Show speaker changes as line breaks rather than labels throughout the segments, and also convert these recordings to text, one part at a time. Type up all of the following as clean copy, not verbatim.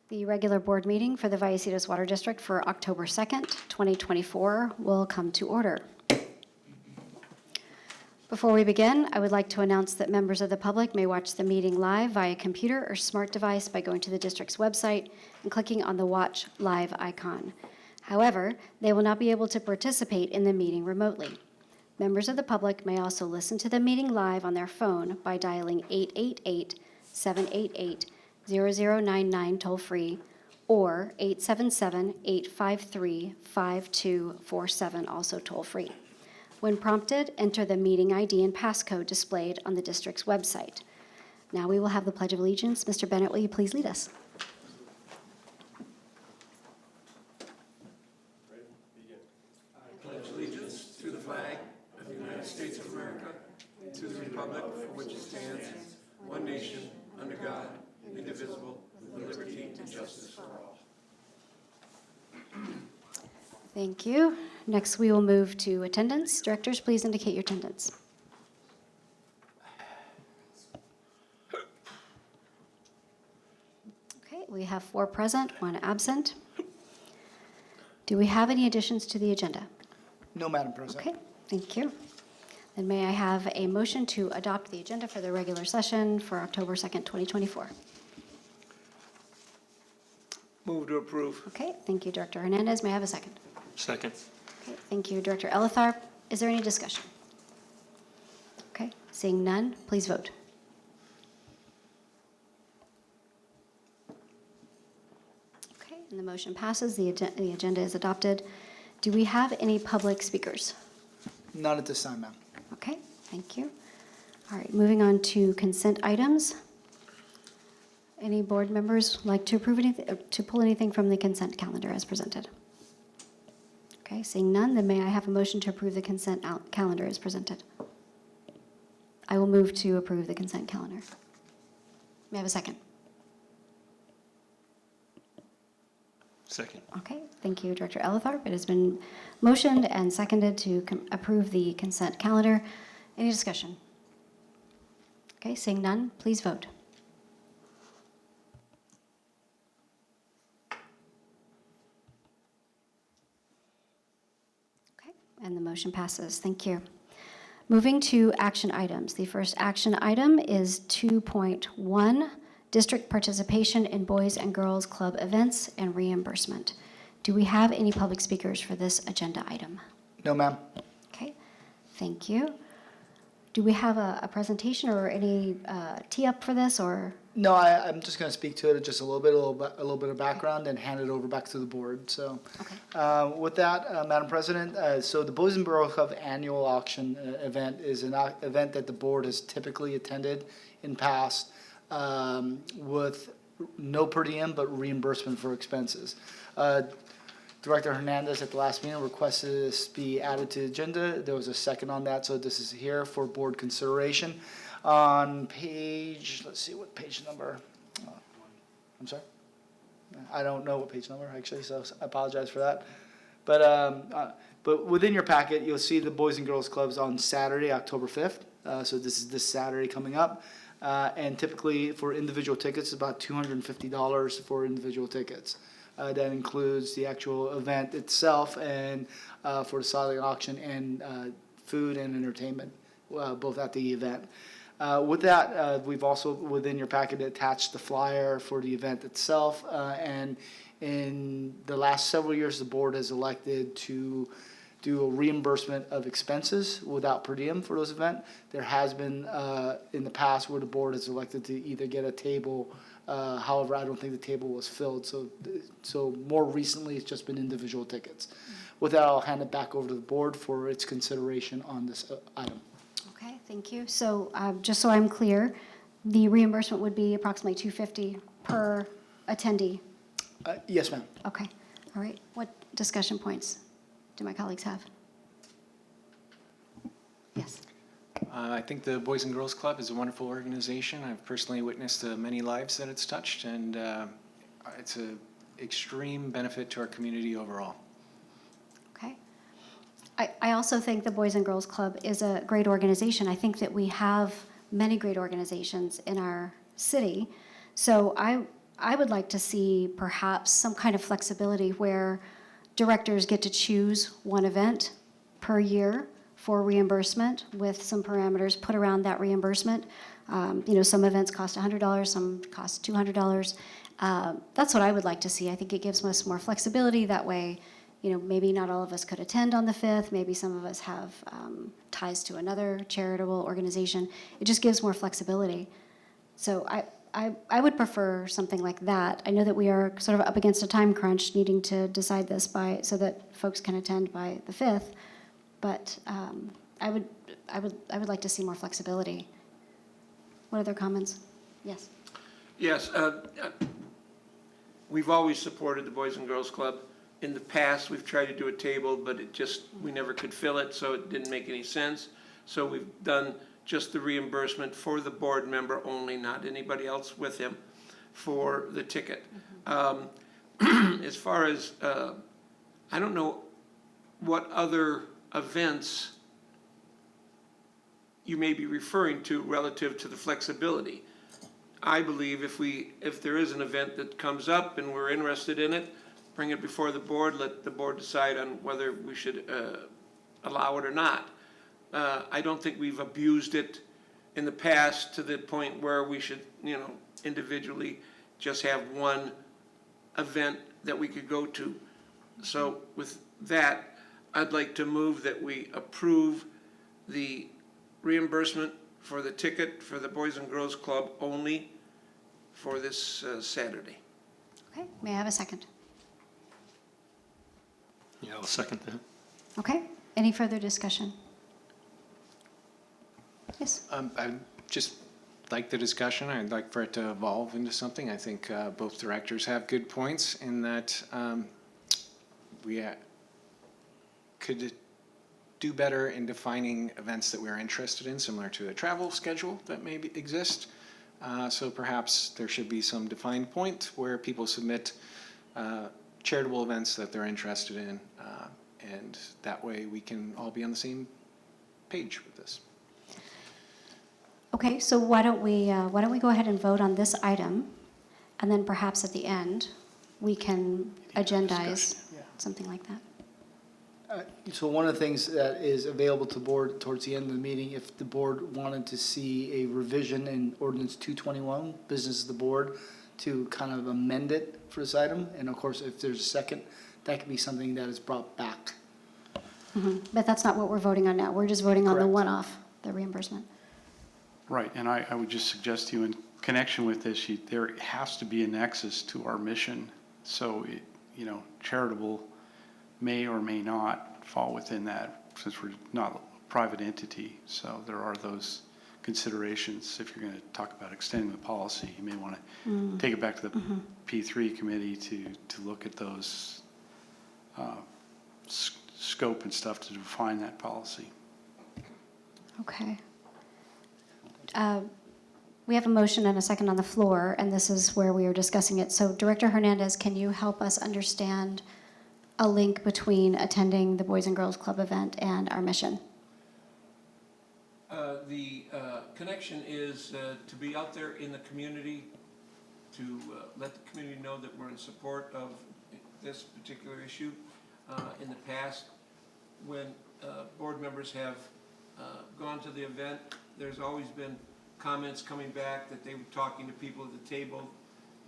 The regular board meeting for the Vallecitos Water District for October 2nd, 2024 will come to order. Before we begin, I would like to announce that members of the public may watch the meeting live via computer or smart device by going to the district's website and clicking on the Watch Live icon. However, they will not be able to participate in the meeting remotely. Members of the public may also listen to the meeting live on their phone by dialing 888-788-0099 toll-free or 877-853-5247 also toll-free. When prompted, enter the meeting ID and passcode displayed on the district's website. Now we will have the Pledge of Allegiance. Mr. Bennett, will you please lead us?
Pledge allegiance to the flag of the United States of America, to the republic for which it stands, one nation, under God, indivisible, with liberty and justice for all.
Thank you. Next, we will move to attendance. Directors, please indicate your attendance. Okay, we have 4 present, 1 absent. Do we have any additions to the agenda?
No, Madam President.
Okay, thank you. Then may I have a motion to adopt the agenda for the regular session for October 2nd, 2024?
Move to approve.
Okay, thank you, Director Hernandez. May I have a second?
Second.
Okay, thank you, Director Elitharp. Is there any discussion? Okay, seeing none, please vote. Okay, and the motion passes. The agenda is adopted. Do we have any public speakers?
None at this time, ma'am.
Okay, thank you. All right, moving on to consent items. Any board members like to approve anything, to pull anything from the consent calendar as presented? Okay, seeing none, then may I have a motion to approve the consent calendar as presented? I will move to approve the consent calendar. May I have a second?
Second.
Okay, thank you, Director Elitharp. It has been motioned and seconded to approve the consent calendar. Any discussion? Okay, seeing none, please vote. Okay, and the motion passes. Thank you. Moving to action items. The first action item is 2.1, District Participation in Boys and Girls Club Events and Reimbursement. Do we have any public speakers for this agenda item?
No, ma'am.
Okay, thank you. Do we have a presentation or any tee-up for this, or?
No, I'm just going to speak to it just a little bit of background and hand it over back to the board. So,
Okay.
with that, Madam President, so the Boys and Girls Club annual auction event is an event that the board has typically attended in past with no per diem but reimbursement for expenses. Director Hernandez at the last meeting requested this be added to the agenda. There was a second on that, so this is here for board consideration. On page, let's see what page number. I'm sorry? I don't know what page number actually, so I apologize for that. But within your packet, you'll see the Boys and Girls Clubs on Saturday, October 5th. So this is this Saturday coming up. And typically for individual tickets, it's about $250 for individual tickets. That includes the actual event itself and for the silent auction and food and entertainment, both at the event. With that, we've also within your packet attached the flyer for the event itself. And in the last several years, the board has elected to do a reimbursement of expenses without per diem for those events. There has been in the past where the board has elected to either get a table. However, I don't think the table was filled. So more recently, it's just been individual tickets. With that, I'll hand it back over to the board for its consideration on this item.
Okay, thank you. So just so I'm clear, the reimbursement would be approximately $250 per attendee.
Yes, ma'am.
Okay, all right. What discussion points do my colleagues have? Yes.
I think the Boys and Girls Club is a wonderful organization. I've personally witnessed many lives that it's touched, and it's an extreme benefit to our community overall.
Okay. I also think the Boys and Girls Club is a great organization. I think that we have many great organizations in our city. So I would like to see perhaps some kind of flexibility where directors get to choose one event per year for reimbursement with some parameters put around that reimbursement. Some events cost $100, some cost $200. That's what I would like to see. I think it gives us more flexibility. That way, maybe not all of us could attend on the 5th. Maybe some of us have ties to another charitable organization. It just gives more flexibility. So I would prefer something like that. I know that we are sort of up against a time crunch, needing to decide this so that folks can attend by the 5th. But I would like to see more flexibility. What other comments? Yes.
Yes, we've always supported the Boys and Girls Club. In the past, we've tried to do a table, but we never could fill it, so it didn't make any sense. So we've done just the reimbursement for the board member only, not anybody else with him, for the ticket. As far as, I don't know what other events you may be referring to relative to the flexibility. I believe if there is an event that comes up and we're interested in it, bring it before the board, let the board decide on whether we should allow it or not. I don't think we've abused it in the past to the point where we should, individually just have one event that we could go to. So with that, I'd like to move that we approve the reimbursement for the ticket for the Boys and Girls Club only for this Saturday.
Okay, may I have a second?
Yeah, I'll second that.
Okay, any further discussion? Yes.
I'd just like the discussion. I'd like for it to evolve into something. I think both directors have good points in that we could do better in defining events that we're interested in, similar to a travel schedule that may exist. So perhaps there should be some defined point where people submit charitable events that they're interested in, and that way we can all be on the same page with this.
Okay, so why don't we go ahead and vote on this item, and then perhaps at the end we can agendize something like that.
So one of the things that is available to the board towards the end of the meeting, if the board wanted to see a revision in ordinance 221, business of the board, to kind of amend it for this item, and of course, if there's a second, that could be something that is brought back.
Mm-hmm. But that's not what we're voting on now. We're just voting on the
Correct.
one-off, the reimbursement.
Right, and I would just suggest to you in connection with this, there has to be a nexus to our mission. So, charitable may or may not fall within that, since we're not a private entity. So there are those considerations. If you're going to talk about extending the policy, you may want to take it back to the P3 committee to look at those scope and stuff to define that policy.
Okay. We have a motion and a second on the floor, and this is where we are discussing it. So Director Hernandez, can you help us understand a link between attending the Boys and Girls Club event and our mission?
The connection is to be out there in the community, to let the community know that we're in support of this particular issue. In the past, when board members have gone to the event, there's always been comments coming back that they were talking to people at the table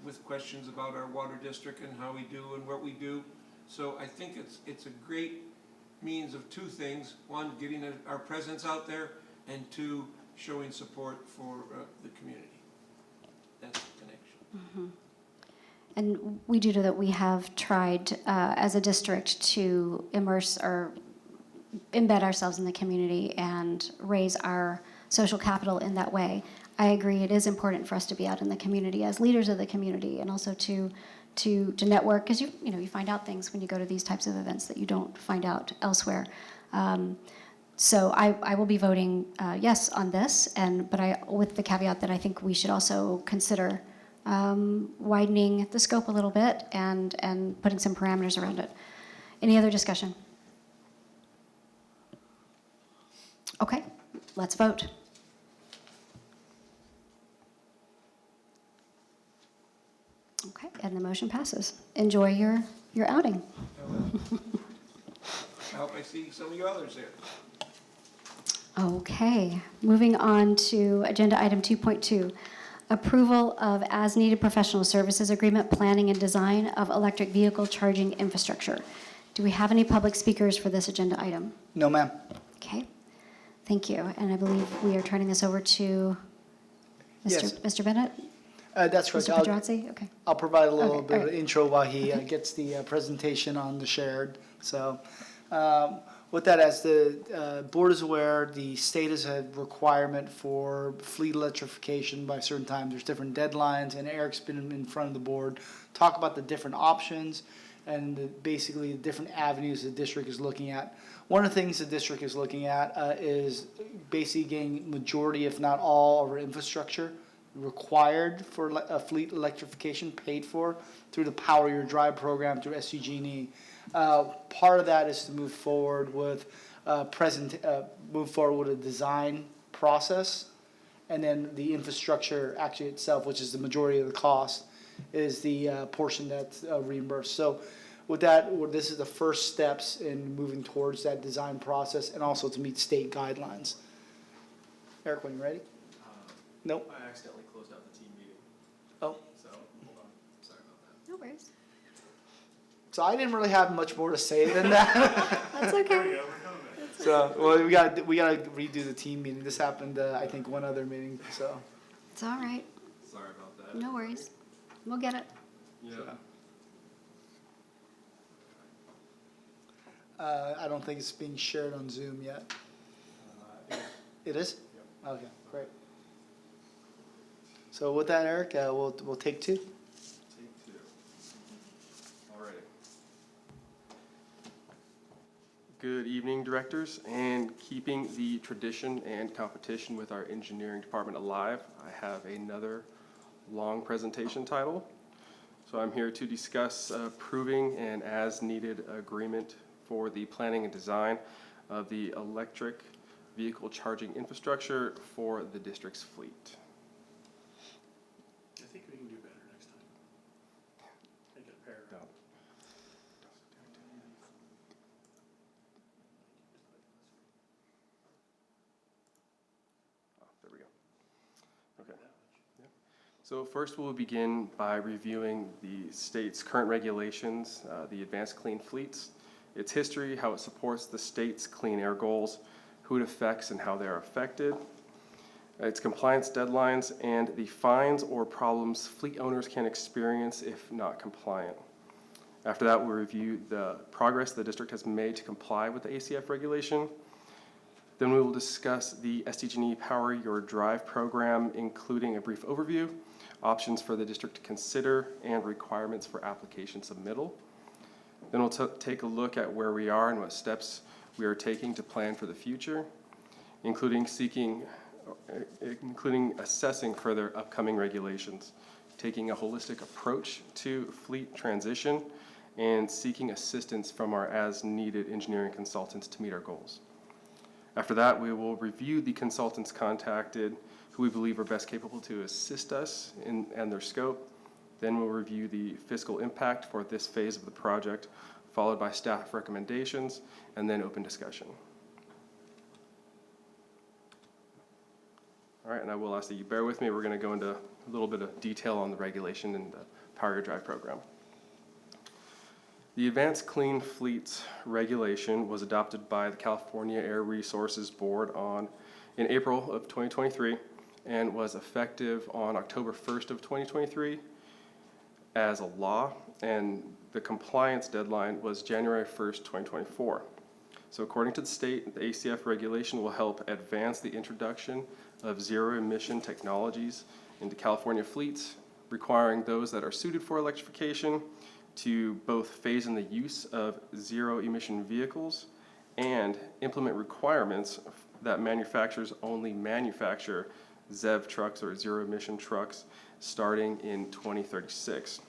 with questions about our water district and how we do and what we do. So I think it's a great means of two things. One, getting our presence out there, and two, showing support for the community. That's the connection.
And we do know that we have tried as a district to immerse or embed ourselves in the community and raise our social capital in that way. I agree, it is important for us to be out in the community as leaders of the community, and also to network, because you find out things when you go to these types of events that you don't find out elsewhere. So I will be voting yes on this, but with the caveat that I think we should also consider widening the scope a little bit and putting some parameters around it. Any other discussion? Okay, let's vote. Okay, and the motion passes. Enjoy your outing.
I hope I see some of you others there.
Okay, moving on to agenda item 2.2, approval of as-needed professional services agreement, planning and design of electric vehicle charging infrastructure. Do we have any public speakers for this agenda item?
No, ma'am.
Okay, thank you. And I believe we are turning this over to
Yes.
Mr. Bennett?
That's correct.
Mr. Pedrazzi? Okay.
I'll provide a little
Okay,
bit of
all
an
right.
intro while he gets the presentation on the shared. So with that, as the board is aware, the state has a requirement for fleet electrification by a certain time. There's different deadlines, and Eric's been in front of the board, talk about the different options and basically the different avenues the district is looking at. One of the things the district is looking at is basically getting majority, if not all, of our infrastructure required for a fleet electrification paid for through the Power Your Drive program through SDG&E. Part of that is to move forward with a design process, and then the infrastructure actually itself, which is the majority of the cost, is the portion that's reimbursed. So with that, this is the first steps in moving towards that design process and also to meet state guidelines. Eric, when you're ready? Nope.
I accidentally closed out the team meeting,
Oh.
so hold on. Sorry about that.
No worries.
So I didn't really have much more to say than that.
That's okay.
So, well, we gotta redo the team meeting. This happened, I think, one other meeting, so.
It's all right.
Sorry about that.
No worries. We'll get it.
Yeah.
I don't think it's being shared on Zoom yet. It is? Okay, great. So with that, Eric, we'll take two.
Take two. Alrighty. Good evening, directors. And keeping the tradition and competition with our engineering department alive, I have another long presentation title. So I'm here to discuss approving an as-needed agreement for the planning and design of the electric vehicle charging infrastructure for the district's fleet.
I think we can do better next time. Make it a paragraph.
There we go. Okay. Yep. So first we'll begin by reviewing the state's current regulations, the Advanced Clean Fleets, its history, how it supports the state's clean air goals, who it affects and how they are affected, its compliance deadlines, and the fines or problems fleet owners can experience if not compliant. After that, we'll review the progress the district has made to comply with the ACF regulation. Then we will discuss the SDG&E Power Your Drive program, including a brief overview, options for the district to consider, and requirements for application submittal. Then we'll take a look at where we are and what steps we are taking to plan for the future, including assessing further upcoming regulations, taking a holistic approach to fleet transition, and seeking assistance from our as-needed engineering consultants to meet our goals. After that, we will review the consultants contacted who we believe are best capable to assist us and their scope. Then we'll review the fiscal impact for this phase of the project, followed by staff recommendations, and then open discussion. All right, and I will ask that you bear with me. We're going to go into a little bit of detail on the regulation and the Power Your Drive program. The Advanced Clean Fleets regulation was adopted by the California Air Resources Board in April of 2023 and was effective on October 1st of 2023 as a law, and the compliance deadline was January 1st, 2024. So according to the state, the ACF regulation will help advance the introduction of zero-emission technologies into California fleets, requiring those that are suited for electrification to both phase in the use of zero-emission vehicles and implement requirements that manufacturers only manufacture ZEV trucks or zero-emission trucks starting in 2036.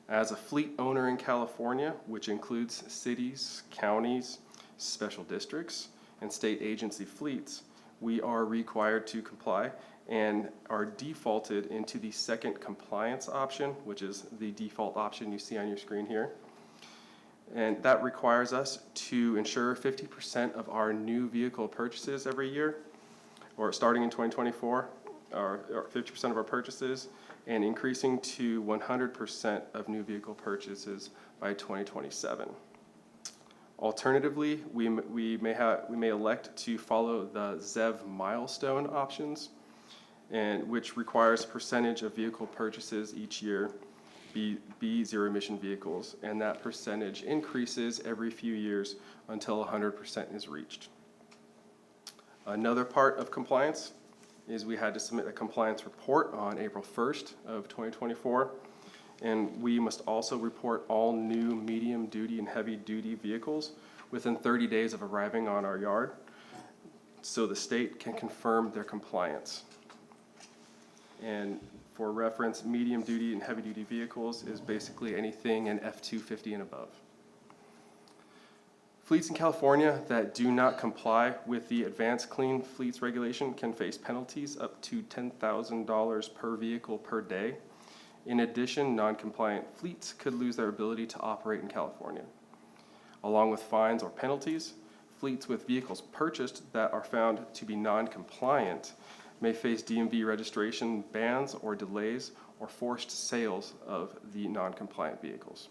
As a fleet owner in California, which includes cities, counties, special districts, and state agency fleets, we are required to comply and are defaulted into the second compliance option, which is the default option you see on your screen here. And that requires us to ensure 50% of our new vehicle purchases every year, or starting in 2024, or 50% of our purchases, and increasing to 100% of new vehicle purchases by 2027. Alternatively, we may elect to follow the ZEV milestone options, and which requires a percentage of vehicle purchases each year be zero emission vehicles, and that percentage increases every few years until 100% is reached. Another part of compliance is we had to submit a compliance report on April 1st of 2024, and we must also report all new medium duty and heavy duty vehicles within 30 days of arriving on our yard, so the state can confirm their compliance. And for reference, medium duty and heavy duty vehicles is basically anything in F-250 and above. Fleets in California that do not comply with the Advanced Clean Fleets regulation can face penalties up to $10,000 per vehicle per day. In addition, non-compliant fleets could lose their ability to operate in California. Along with fines or penalties, fleets with vehicles purchased that are found to be non-compliant may face DMV registration bans or delays or forced sales of the non-compliant vehicles.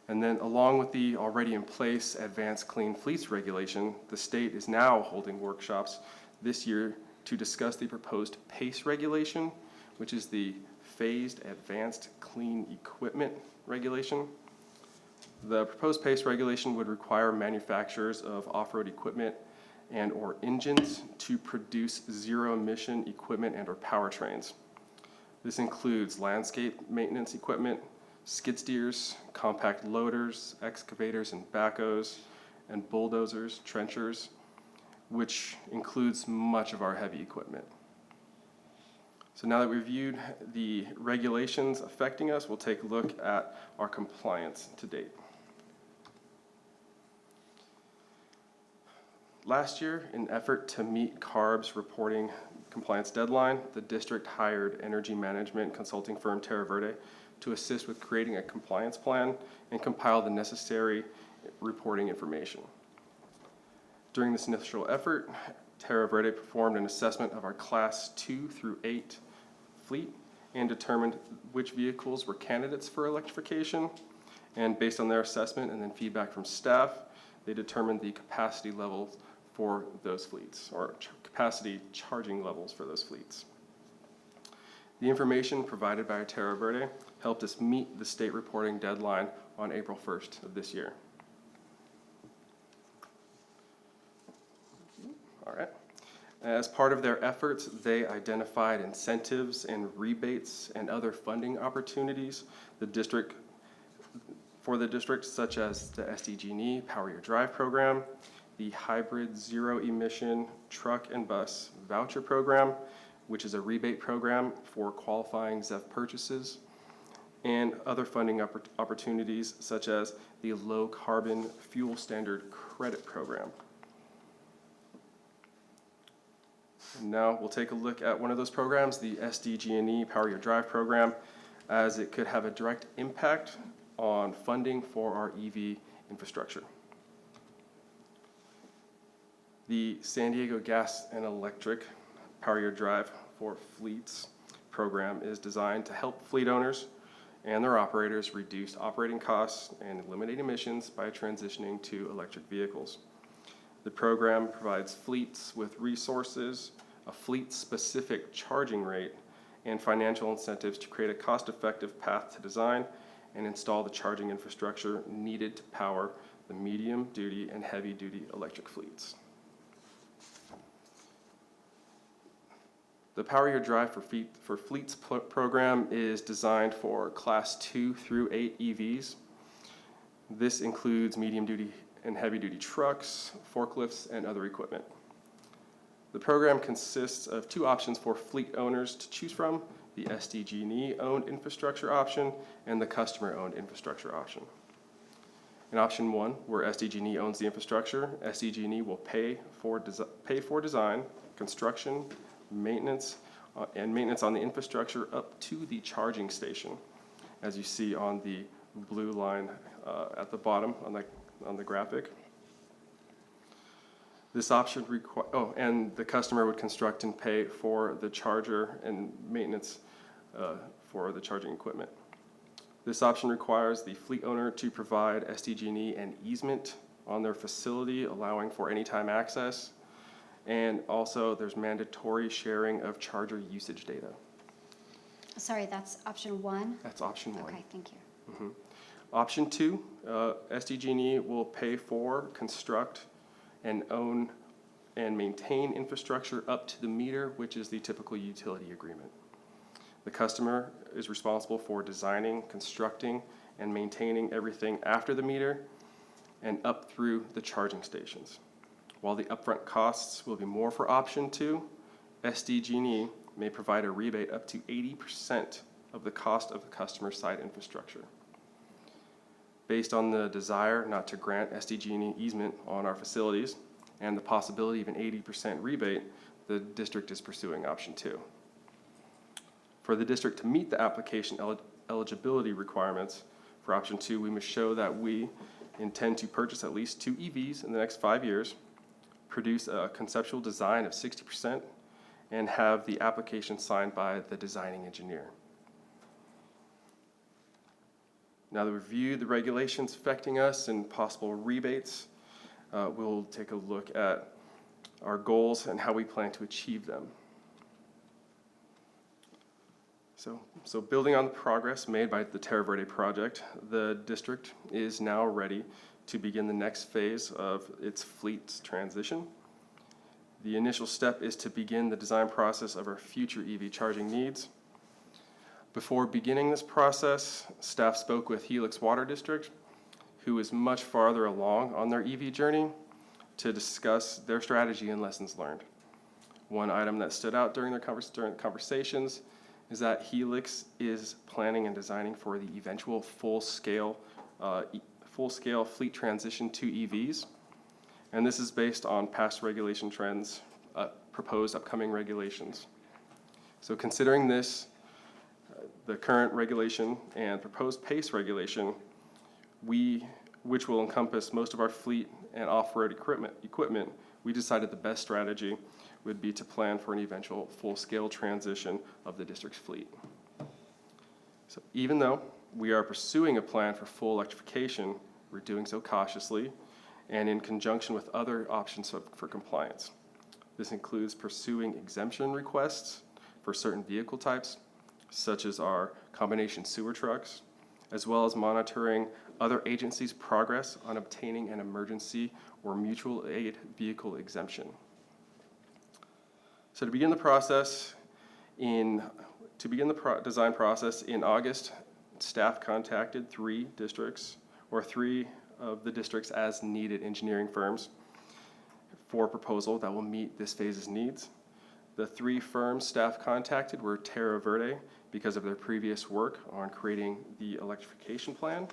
And then along with the already in place Advanced Clean Fleets regulation, the state is now holding workshops this year to discuss the proposed PACE regulation, which is the Phased Advanced Clean Equipment regulation. The proposed PACE regulation would require manufacturers of off-road equipment and or engines to produce zero emission equipment and or powertrains. This includes landscape maintenance equipment, skid steers, compact loaders, excavators and backhoes, and bulldozers, trenchers, which includes much of our heavy equipment. So now that we've reviewed the regulations affecting us, we'll take a look at our compliance to date. Last year, in an effort to meet CARB's reporting compliance deadline, the district hired energy management consulting firm Terra Verde to assist with creating a compliance plan and compile the necessary reporting information. During this initial effort, Terra Verde performed an assessment of our Class 2 through 8 fleet and determined which vehicles were candidates for electrification. And based on their assessment and then feedback from staff, they determined the capacity levels for those fleets, or capacity charging levels for those fleets. The information provided by Terra Verde helped us meet the state reporting deadline on April 1st of this year. All right. As part of their efforts, they identified incentives and rebates and other funding opportunities for the district, such as the SDG&E Power Your Drive program, the Hybrid Zero Emission Truck and Bus Voucher Program, which is a rebate program for qualifying ZEV purchases, and other funding opportunities such as the Low Carbon Fuel Standard Credit Program. And now we'll take a look at one of those programs, the SDG&E Power Your Drive program, as it could have a direct impact on funding for our EV infrastructure. The San Diego Gas and Electric Power Your Drive for Fleets program is designed to help fleet owners and their operators reduce operating costs and eliminate emissions by transitioning to electric vehicles. The program provides fleets with resources, a fleet-specific charging rate, and financial incentives to create a cost-effective path to design and install the charging infrastructure needed to power the medium-duty and heavy-duty electric fleets. The Power Your Drive for Fleets program is designed for Class 2 through 8 EVs. This includes medium-duty and heavy-duty trucks, forklifts, and other equipment. The program consists of two options for fleet owners to choose from: the SDG&E owned infrastructure option and the customer owned infrastructure option. In option 1, where SDG&E owns the infrastructure, SDG&E will pay for design, construction, maintenance on the infrastructure up to the charging station, as you see on the blue line at the bottom on the graphic. This option and the customer would construct and pay for the charger and maintenance for the charging equipment. This option requires the fleet owner to provide SDG&E an easement on their facility, allowing for anytime access. And also, there's mandatory sharing of charger usage data.
Sorry, that's option 1?
That's option 1.
Okay, thank you.
Option 2, SDG&E will pay for, construct, and own and maintain infrastructure up to the meter, which is the typical utility agreement. The customer is responsible for designing, constructing, and maintaining everything after the meter and up through the charging stations. While the upfront costs will be more for option 2, SDG&E may provide a rebate up to 80% of the cost of the customer site infrastructure. Based on the desire not to grant SDG&E easement on our facilities and the possibility of an 80% rebate, the district is pursuing option 2. For the district to meet the application eligibility requirements for option 2, we must show that we intend to purchase at least 2 EVs in the next 5 years, produce a conceptual design of 60%, and have the application signed by the designing engineer. Now that we've reviewed the regulations affecting us and possible rebates, we'll take a look at our goals and how we plan to achieve them. So building on the progress made by the Terra Verde project, the district is now ready to begin the next phase of its fleet's transition. The initial step is to begin the design process of our future EV charging needs. Before beginning this process, staff spoke with Helix Water District, who is much farther along on their EV journey, to discuss their strategy and lessons learned. One item that stood out during the conversations is that Helix is planning and designing for the eventual full-scale fleet transition to EVs, and this is based on past regulation trends, proposed upcoming regulations. So considering this, the current regulation and proposed PACE regulation, which will encompass most of our fleet and off-road equipment, we decided the best strategy would be to plan for an eventual full-scale transition of the district's fleet. So even though we are pursuing a plan for full electrification, we're doing so cautiously and in conjunction with other options for compliance. This includes pursuing exemption requests for certain vehicle types, such as our combination sewer trucks, as well as monitoring other agencies' progress on obtaining an emergency or mutual aid vehicle exemption. So to begin the design process in August, staff contacted 3 of the district's as needed engineering firms for a proposal that will meet this phase's needs. The 3 firms staff contacted were Terra Verde because of their previous work on creating the electrification plan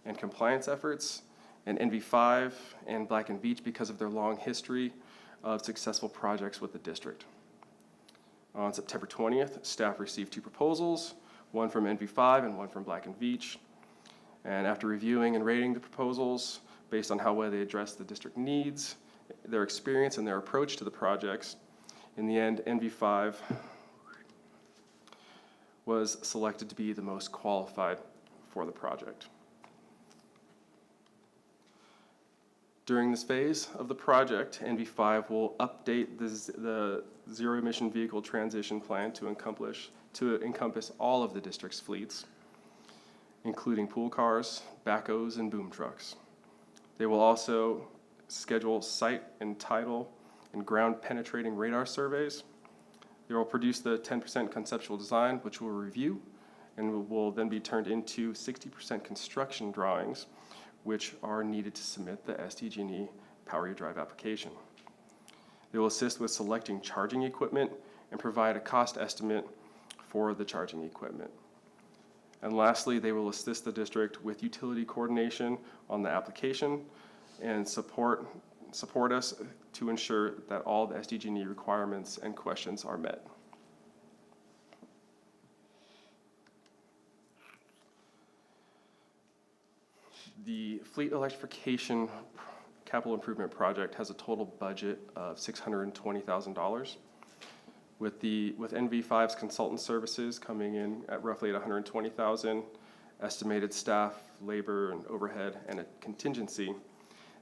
and compliance efforts, and NV5 and Black & Veatch because of their long history of successful projects with the district. On September 20th, staff received 2 proposals, one from NV5 and one from Black & Veatch. And after reviewing and rating the proposals based on how well they address the district needs, their experience and their approach to the projects, in the end, NV5 was selected to be the most qualified for the project. During this phase of the project, NV5 will update the zero-emission vehicle transition plan to encompass all of the district's fleets, including pool cars, backhoes, and boom trucks. They will also schedule site and tidal and ground-penetrating radar surveys. They will produce the 10% conceptual design, which we'll review, and will then be turned into 60% construction drawings, which are needed to submit the SDG&E Power Your Drive application. They will assist with selecting charging equipment and provide a cost estimate for the charging equipment. And lastly, they will assist the district with utility coordination on the application and support support us to ensure that all the SDG&E requirements and questions are met. The fleet electrification capital improvement project has a total budget of $620,000. With NV5's consultant services coming in at roughly at $120,000, estimated staff, labor, and overhead, and a contingency,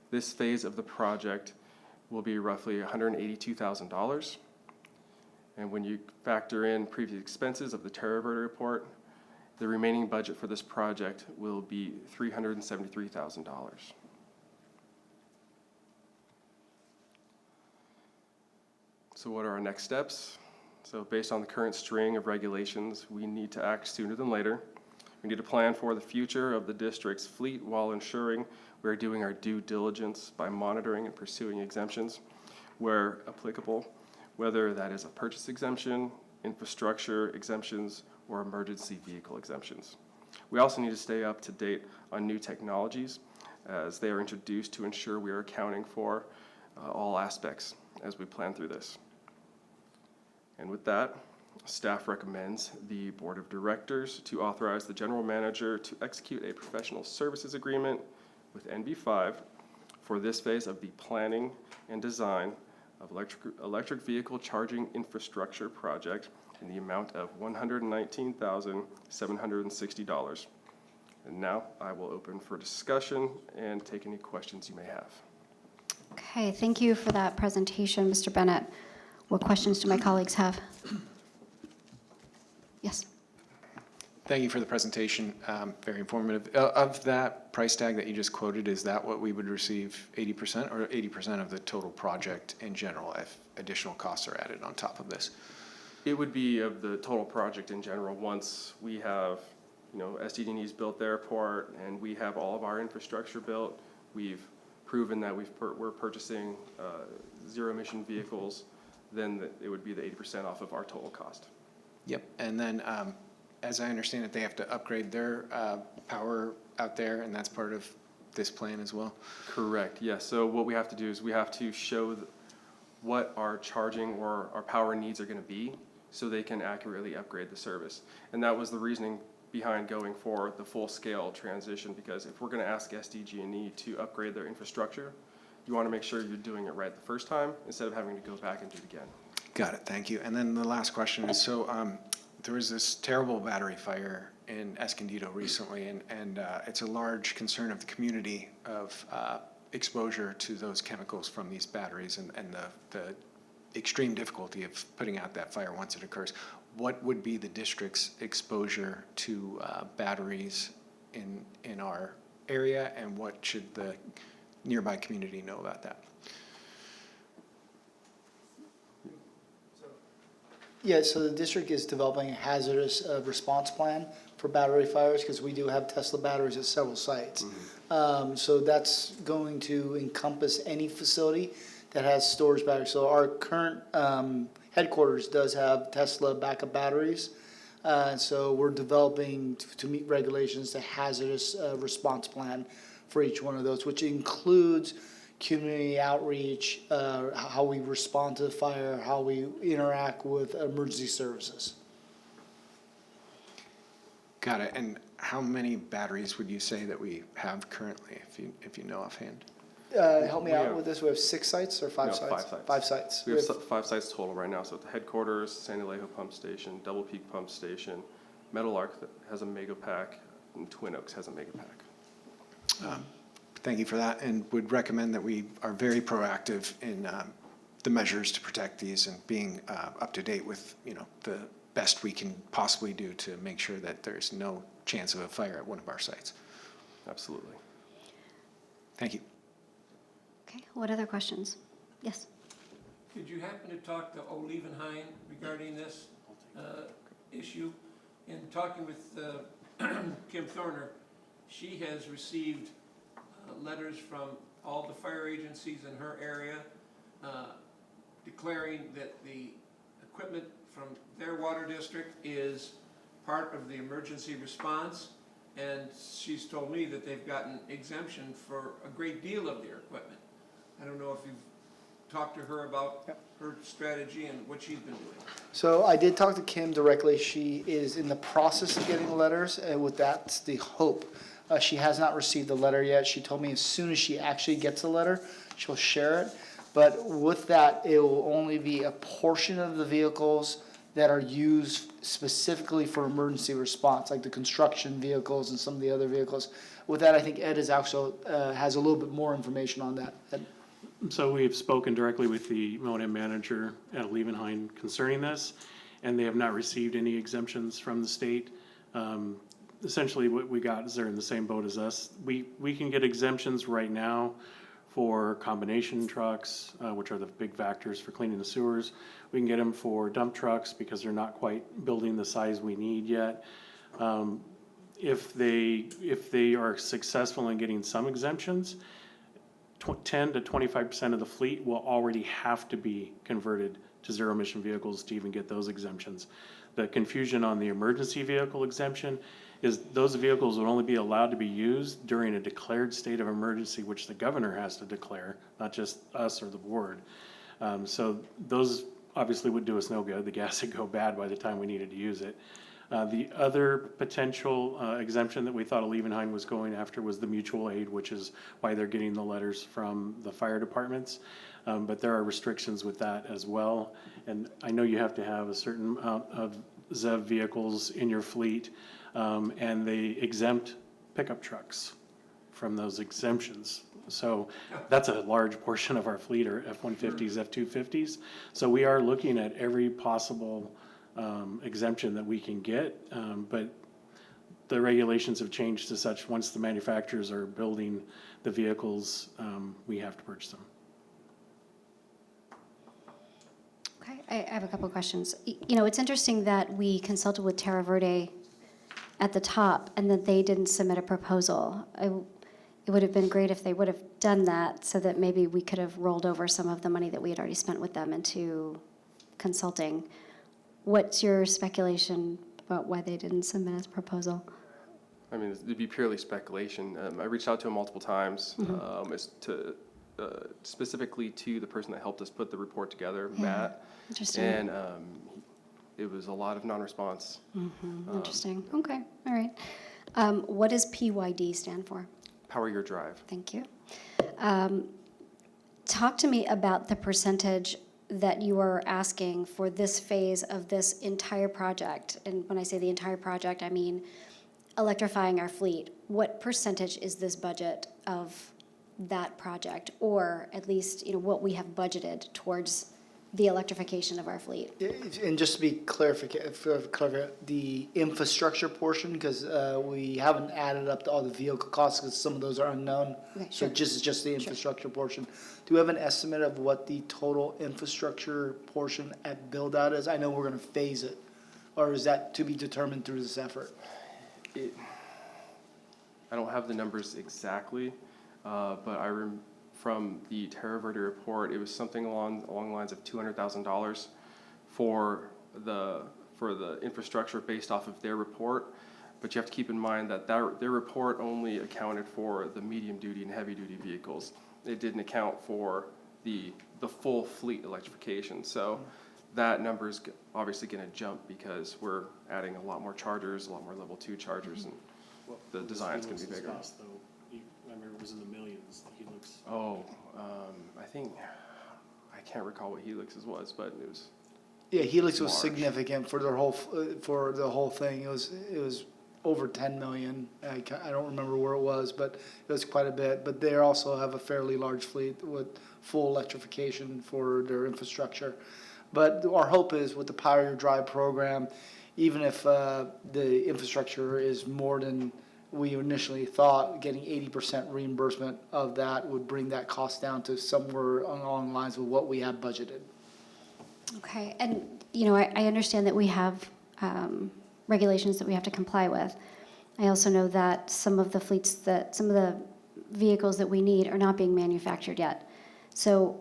this phase of the project will be roughly $182,000. And when you factor in previous expenses of the TerraVerter report, the remaining budget for this project will be $373,000. So what are our next steps? So based on the current string of regulations, we need to act sooner than later. We need to plan for the future of the district's fleet while ensuring we're doing our due diligence by monitoring and pursuing exemptions where applicable, whether that is a purchase exemption, infrastructure exemptions, or emergency vehicle exemptions. We also need to stay up to date on new technologies as they are introduced to ensure we are accounting for all aspects as we plan through this. And with that, staff recommends the Board of Directors to authorize the General Manager to execute a professional services agreement with NV5 for this phase of the planning and design of electric vehicle charging infrastructure project in the amount of $119,760. And now I will open for discussion and take any questions you may have.
Okay, thank you for that presentation, Mr. Bennett. What questions do my colleagues have? Yes.
Thank you for the presentation, very informative. Of that price tag that you just quoted, is that what we would receive 80% or 80% of the total project in general if additional costs are added on top of this?
It would be of the total project in general once we have, SDG&E's built their part and we have all of our infrastructure built. We've proven that we're purchasing zero emission vehicles, then it would be the 80% off of our total cost.
Yep, and then as I understand it, they have to upgrade their power out there, and that's part of this plan as well?
Correct, yes. So what we have to do is we have to show what our charging or our power needs are going to be so they can accurately upgrade the service. And that was the reasoning behind going for the full-scale transition, because if we're going to ask SDG&E to upgrade their infrastructure, you want to make sure you're doing it right the first time instead of having to go back and do it again.
Got it, thank you. And then the last question is, so there was this terrible battery fire in Escondido recently, and it's a large concern of the community of exposure to those chemicals from these batteries and the extreme difficulty of putting out that fire once it occurs. What would be the district's exposure to batteries in our area, and what should the nearby community know about that?
Yeah, so the district is developing a hazardous response plan for battery fires because we do have Tesla batteries at several sites.
Mm-hmm.
So that's going to encompass any facility that has storage batteries. So our current headquarters does have Tesla backup batteries. So we're developing to meet regulations a hazardous response plan for each one of those, which includes community outreach, how we respond to the fire, how we interact with emergency services.
Got it. And how many batteries would you say that we have currently, if you know offhand?
Help me
We
out
have-
with this. We have 6 sites or 5
No,
sites?
5 sites.
5 sites.
We have 5 sites total right now. So at the headquarters, San Alejo Pump Station, Double Peak Pump Station, Metal Arc that has a mega pack, and Twin Oaks has a mega pack.
Thank you for that, and would recommend that we are very proactive in the measures to protect these and being up to date with, the best we can possibly do to make sure that there's no chance of a fire at one of our sites.
Absolutely.
Thank you.
Okay, what other questions? Yes.
Could you happen to talk to Olivenheim regarding this issue? In talking with Kim Thorner, she has received letters from all the fire agencies in her area declaring that the equipment from their water district is part of the emergency response, and she's told me that they've gotten exemption for a great deal of their equipment. I don't know if you've talked to her about her strategy and what she's been doing.
So I did talk to Kim directly. She is in the process of getting the letters, and with that's the hope. She has not received the letter yet. She told me as soon as she actually gets the letter, she'll share it. But with that, it will only be a portion of the vehicles that are used specifically for emergency response, like the construction vehicles and some of the other vehicles. With that, I think Ed is also, has a little bit more information on that. Ed?
So we've spoken directly with the O&M manager at Liebenhain concerning this, and they have not received any exemptions from the state. Essentially, what we got is they're in the same boat as us. We can get exemptions right now for combination trucks, which are the big factors for cleaning the sewers. We can get them for dump trucks because they're not quite building the size we need yet. If they are successful in getting some exemptions, 10 to 25% of the fleet will already have to be converted to zero emission vehicles to even get those exemptions. The confusion on the emergency vehicle exemption is those vehicles would only be allowed to be used during a declared state of emergency, which the governor has to declare, not just us or the board. So those obviously would do us no good. The gas would go bad by the time we needed to use it. The other potential exemption that we thought Liebenhain was going after was the mutual aid, which is why they're getting the letters from the fire departments. But there are restrictions with that as well. And I know you have to have a certain amount of ZEV vehicles in your fleet, and they exempt pickup trucks from those exemptions. So that's a large portion of our fleet are F-150s, F-250s. So we are looking at every possible exemption that we can get, but the regulations have changed to such, once the manufacturers are building the vehicles, we have to purchase them.
Okay, I have a couple of questions. You know, it's interesting that we consulted with Terra Verde at the top and that they didn't submit a proposal. It would have been great if they would have done that so that maybe we could have rolled over some of the money that we had already spent with them into consulting. What's your speculation about why they didn't submit a proposal?
I mean, it'd be purely speculation. I reached out to him multiple times, as to specifically to the person that helped us put the report together, Matt.
Interesting.
And it was a lot of non-response.
Interesting. Okay, all right. What does PYD stand for?
Power Your Drive.
Thank you. Talk to me about the percentage that you are asking for this phase of this entire project. And when I say the entire project, I mean electrifying our fleet. What percentage is this budget of that project, or at least, you know, what we have budgeted towards the electrification of our fleet?
And just to be clear, the infrastructure portion, because we haven't added up to all the vehicle costs, because some of those are unknown.
Okay,
So
sure.
just the infrastructure portion. Do we have an estimate of what the total infrastructure portion at build-out is? I know we're gonna phase it, or is that to be determined through this effort?
I don't have the numbers exactly, but from the Terra Verde report, it was something along the lines of $200,000 for the infrastructure based off of their report. But you have to keep in mind that their report only accounted for the medium duty and heavy duty vehicles. It didn't account for the full fleet electrification. So that number is obviously going to jump because we're adding a lot more chargers, a lot more level 2 chargers, and the design's going to be bigger.
I remember it was in the millions, the Helix.
Oh, I can't recall what Helix's was, but it was.
Yeah, Helix was
Large.
significant for for the whole thing. It was over 10 million. I don't remember where it was, but it was quite a bit. But they also have a fairly large fleet with full electrification for their infrastructure. But our hope is with the Power Your Drive program, even if the infrastructure is more than we initially thought, getting 80% reimbursement of that would bring that cost down to somewhere along the lines of what we have budgeted.
Okay, and, you know, I understand that we have regulations that we have to comply with. I also know that some of the vehicles that we need are not being manufactured yet. So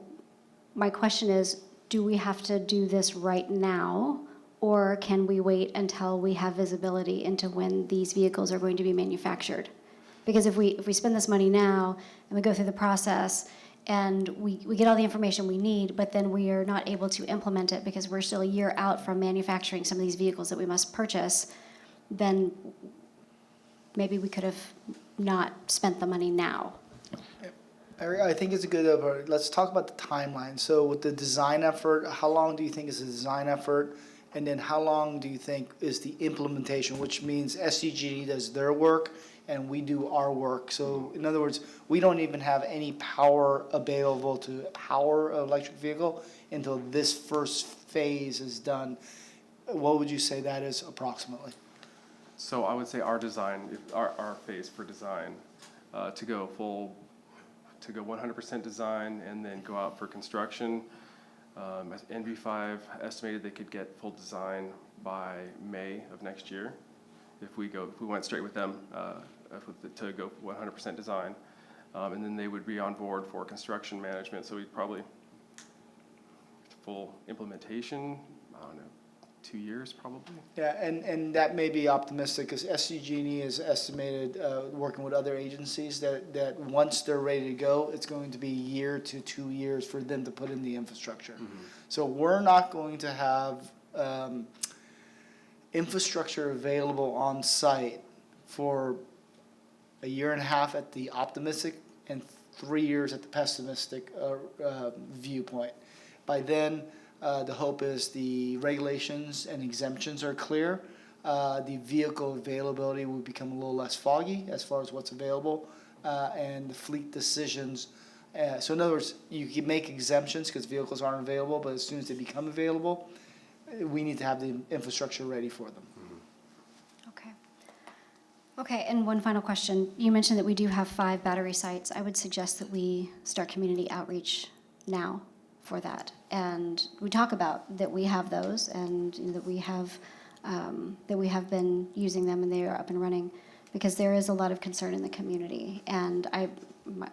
my question is, do we have to do this right now, or can we wait until we have visibility into when these vehicles are going to be manufactured? Because if we spend this money now and we go through the process and we get all the information we need, but then we are not able to implement it because we're still a year out from manufacturing some of these vehicles that we must purchase, then maybe we could have not spent the money now.
I think it's a good, let's talk about the timeline. So with the design effort, how long do you think is the design effort? And then how long do you think is the implementation, which means SDG does their work and we do our work? So in other words, we don't even have any power available to power an electric vehicle until this first phase is done. What would you say that is approximately?
So I would say our design, our phase for design, to go 100% design and then go out for construction. NV5 estimated they could get full design by May of next year if we went straight with them to go 100% design. And then they would be on board for construction management. So we'd probably full implementation, I don't know, 2 years probably.
Yeah, and that may be optimistic because SCG&E is estimated, working with other agencies, that once they're ready to go, it's going to be a year to 2 years for them to put in the infrastructure. So we're not going to have infrastructure available on site for a year and a half at the optimistic and 3 years at the pessimistic viewpoint. By then, the hope is the regulations and exemptions are clear. The vehicle availability will become a little less foggy as far as what's available, and the fleet decisions. So in other words, you can make exemptions because vehicles aren't available, but as soon as they become available, we need to have the infrastructure ready for them.
Okay. Okay, and one final question. You mentioned that we do have 5 battery sites. I would suggest that we start community outreach now for that. And we talk about that we have those and that we have been using them and they are up and running, because there is a lot of concern in the community. And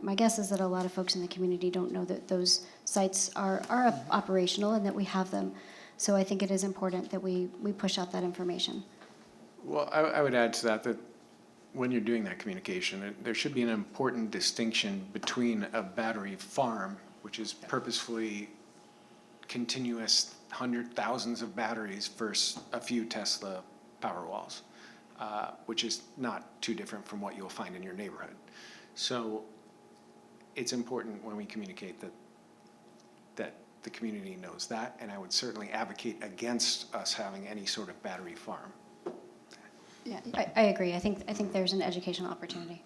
my guess is that a lot of folks in the community don't know that those sites are operational and that we have them. So I think it is important that we push out that information.
Well, I would add to that when you're doing that communication, there should be an important distinction between a battery farm, which is purposefully continuous thousands of batteries versus a few Tesla Powerwalls, which is not too different from what you'll find in your neighborhood. So it's important when we communicate that the community knows that, and I would certainly advocate against us having any sort of battery farm.
Yeah, I agree. I think there's an educational opportunity.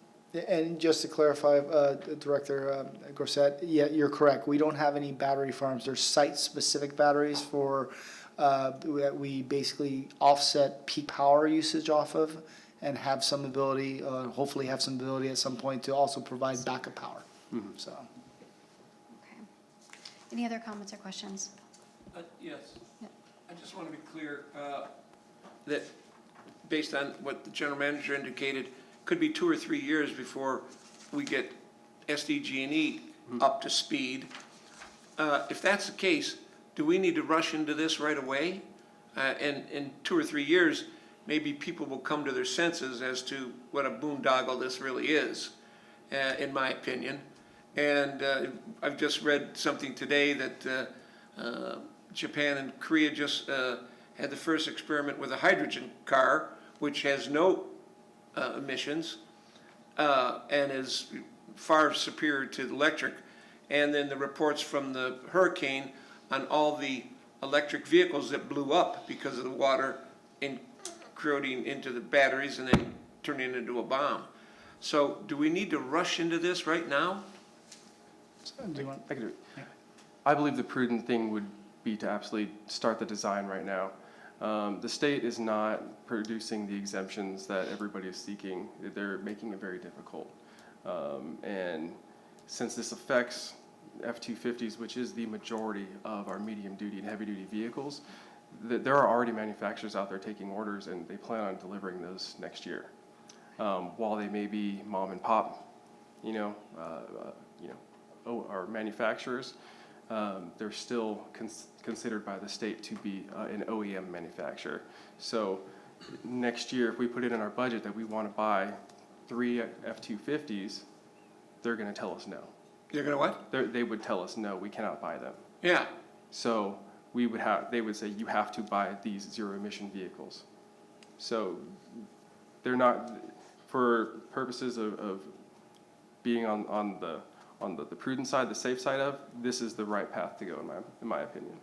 And just to clarify, Director Grosset, yeah, you're correct. We don't have any battery farms. There's site-specific batteries for that we basically offset peak power usage off of, and have some ability, hopefully have some ability at some point to also provide backup power. So.
Okay. Any other comments or questions?
Yes.
Yep.
I just want to be clear that based on what the general manager indicated, could be 2 or 3 years before we get SDG&E up to speed. If that's the case, do we need to rush into this right away? And in 2 or 3 years, maybe people will come to their senses as to what a boondoggle this really is, in my opinion. And I've just read something today that Japan and Korea just had the first experiment with a hydrogen car, which has no emissions and is far superior to the electric. And then the reports from the hurricane on all the electric vehicles that blew up because of the water corroding into the batteries and then turning it into a bomb. So do we need to rush into this right now?
Do you want?
I can do it. I believe the prudent thing would be to absolutely start the design right now. The state is not producing the exemptions that everybody is seeking. They're making it very difficult. And since this affects F-250s, which is the majority of our medium-duty and heavy-duty vehicles, there are already manufacturers out there taking orders, and they plan on delivering those next year. While they may be mom and pop, or manufacturers, they're still considered by the state to be an OEM manufacturer. So next year, if we put it in our budget that we want to buy 3 F-250s, they're going to tell us no.
You're gonna what?
They would tell us, no, we cannot buy them.
Yeah,
So they would say, you have to buy these zero emission vehicles. So they're not, for purposes of being on the prudent side, the safe side of, this is the right path to go in my opinion.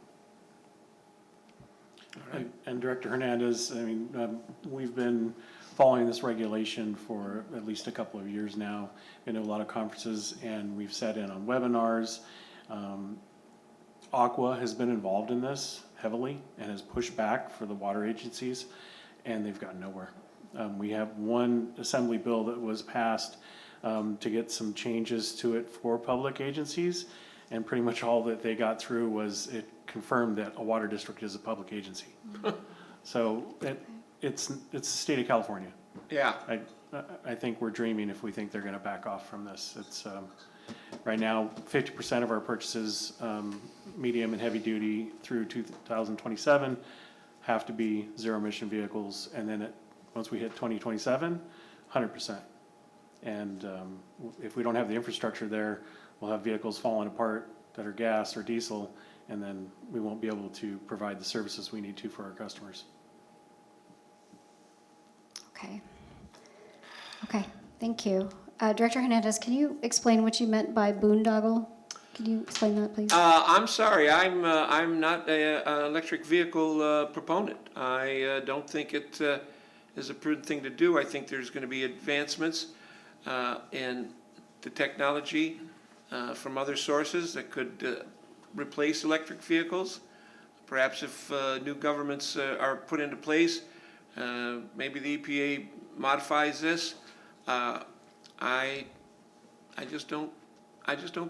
And Director Hernandez, I mean, we've been following this regulation for at least a couple of years now. Been to a lot of conferences, and we've sat in on webinars. Aqua has been involved in this heavily and has pushed back for the water agencies, and they've gotten nowhere. We have one assembly bill that was passed to get some changes to it for public agencies, and pretty much all that they got through was it confirmed that a water district is a public agency. So it's the state of California.
yeah.
I think we're dreaming if we think they're gonna back off from this. It's, right now, 50% of our purchases, medium and heavy duty through 2027 have to be zero emission vehicles, and then once we hit 2027, 100%. And if we don't have the infrastructure there, we'll have vehicles falling apart that are gas or diesel, and then we won't be able to provide the services we need to for our customers.
Okay. Okay, thank you. Director Hernandez, can you explain what you meant by boondoggle? Can you explain that, please?
I'm sorry, I'm not a electric vehicle proponent. I don't think it is a prudent thing to do. I think there's gonna be advancements in the technology from other sources that could replace electric vehicles. Perhaps if new governments are put into place, maybe the EPA modifies this. I just don't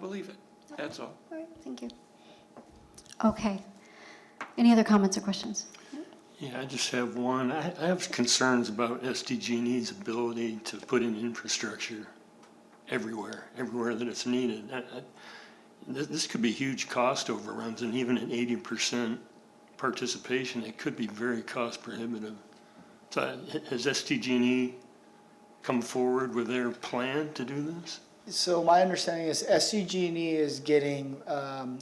believe it. That's all.
All right, thank you. Okay. Any other comments or questions?
Yeah, I just have one. I have concerns about SDG&E's ability to put in infrastructure everywhere that it's needed. This could be huge cost overruns, and even at 80% participation, it could be very cost prohibitive. So has SDG&E come forward with their plan to do this?
So my understanding is SCG&E is getting,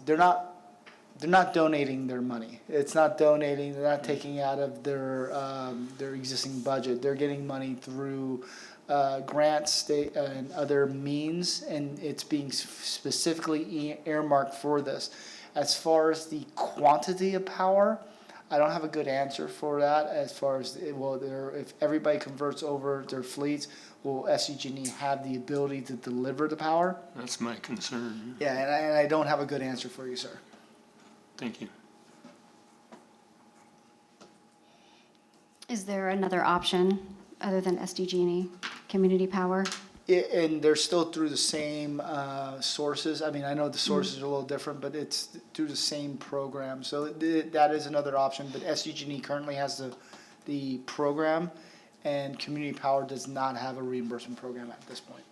they're not donating their money. It's not donating, they're not taking out of their existing budget. They're getting money through grants, state, and other means, and it's being specifically earmarked for this. As far as the quantity of power, I don't have a good answer for that. As far as, if everybody converts over their fleets, will SCG&E have the ability to deliver the power?
That's my concern.
Yeah, and I don't have a good answer for you, sir.
Thank you.
Is there another option other than SDG&E, community power?
And they're still through the same sources. I mean, I know the sources are a little different, but it's through the same program. So that is another option, but SDG&E currently has the program, and community power does not have a reimbursement program at this point.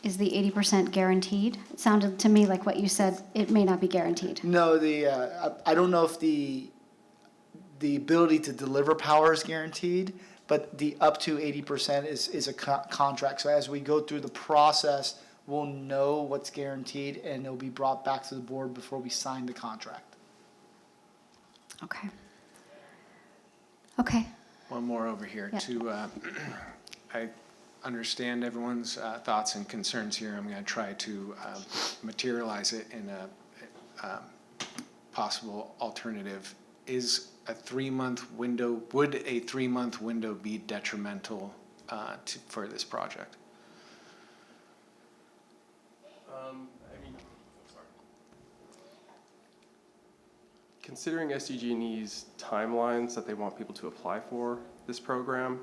Is the 80% guaranteed? It sounded to me like what you said, it may not be guaranteed.
No, I don't know if the ability to deliver power is guaranteed, but the up to 80% is a contract. So as we go through the process, we'll know what's guaranteed, and it'll be brought back to the board before we sign the contract.
Okay. Okay.
One more over here
Yeah.
to, I understand everyone's thoughts and concerns here. I'm going to try to materialize it in a possible alternative. Is a 3-month window, would a 3-month window be detrimental for this project?
Considering SDG&E's timelines that they want people to apply for this program,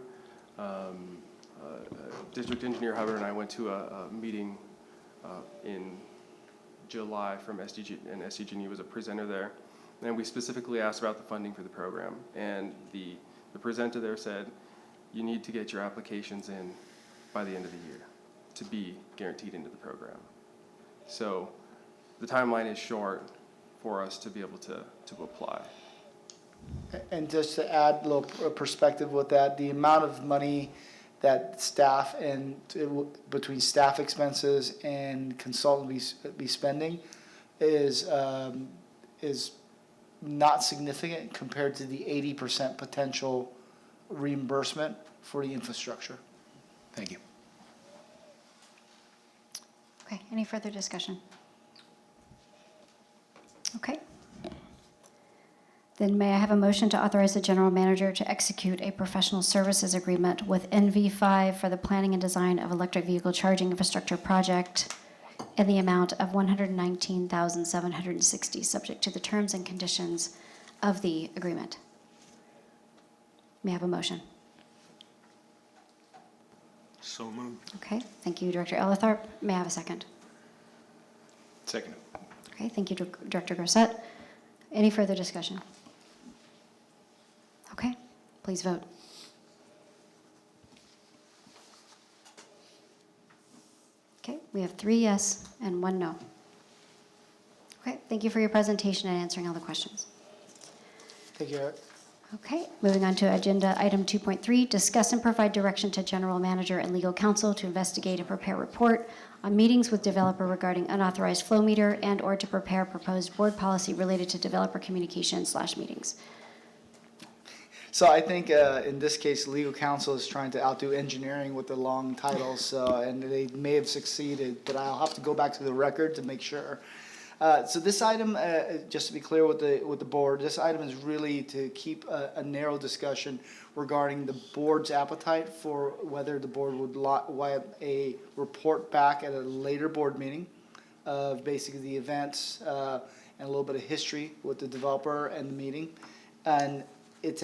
District Engineer Hubbard and I went to a meeting in July from SDG, and SDG&E was a presenter there. And we specifically asked about the funding for the program. And the presenter there said, you need to get your applications in by the end of the year to be guaranteed into the program. So the timeline is short for us to be able to apply.
And just to add a little perspective with that, the amount of money that staff and between staff expenses and consultant be spending is not significant compared to the 80% potential reimbursement for the infrastructure.
Thank you.
Okay, any further discussion? Okay. Then may I have a motion to authorize the general manager to execute a professional services agreement with NV5 for the planning and design of electric vehicle charging infrastructure project in the amount of $119,760, subject to the terms and conditions of the agreement? May I have a motion?
So moved.
Okay, thank you, Director Ellithorpe. May I have a second?
Second.
Okay, thank you, Director Grosset. Any further discussion? Okay, please vote. Okay, we have 3 yes and 1 no. Okay, thank you for your presentation and answering all the questions.
Thank you, Eric.
Okay, moving on to agenda item 2.3, discuss and provide direction to general manager and legal counsel to investigate and prepare report on meetings with developer regarding unauthorized flow meter and or to prepare proposed board policy related to developer communication/meetings.
So I think in this case, legal counsel is trying to outdo engineering with the long titles, and they may have succeeded, but I'll have to go back to the record to make sure. So this item, just to be clear with the board, this item is really to keep a narrow discussion regarding the board's appetite for whether the board would want a report back at a later board meeting of basically the events and a little bit of history with the developer and the meeting. And it's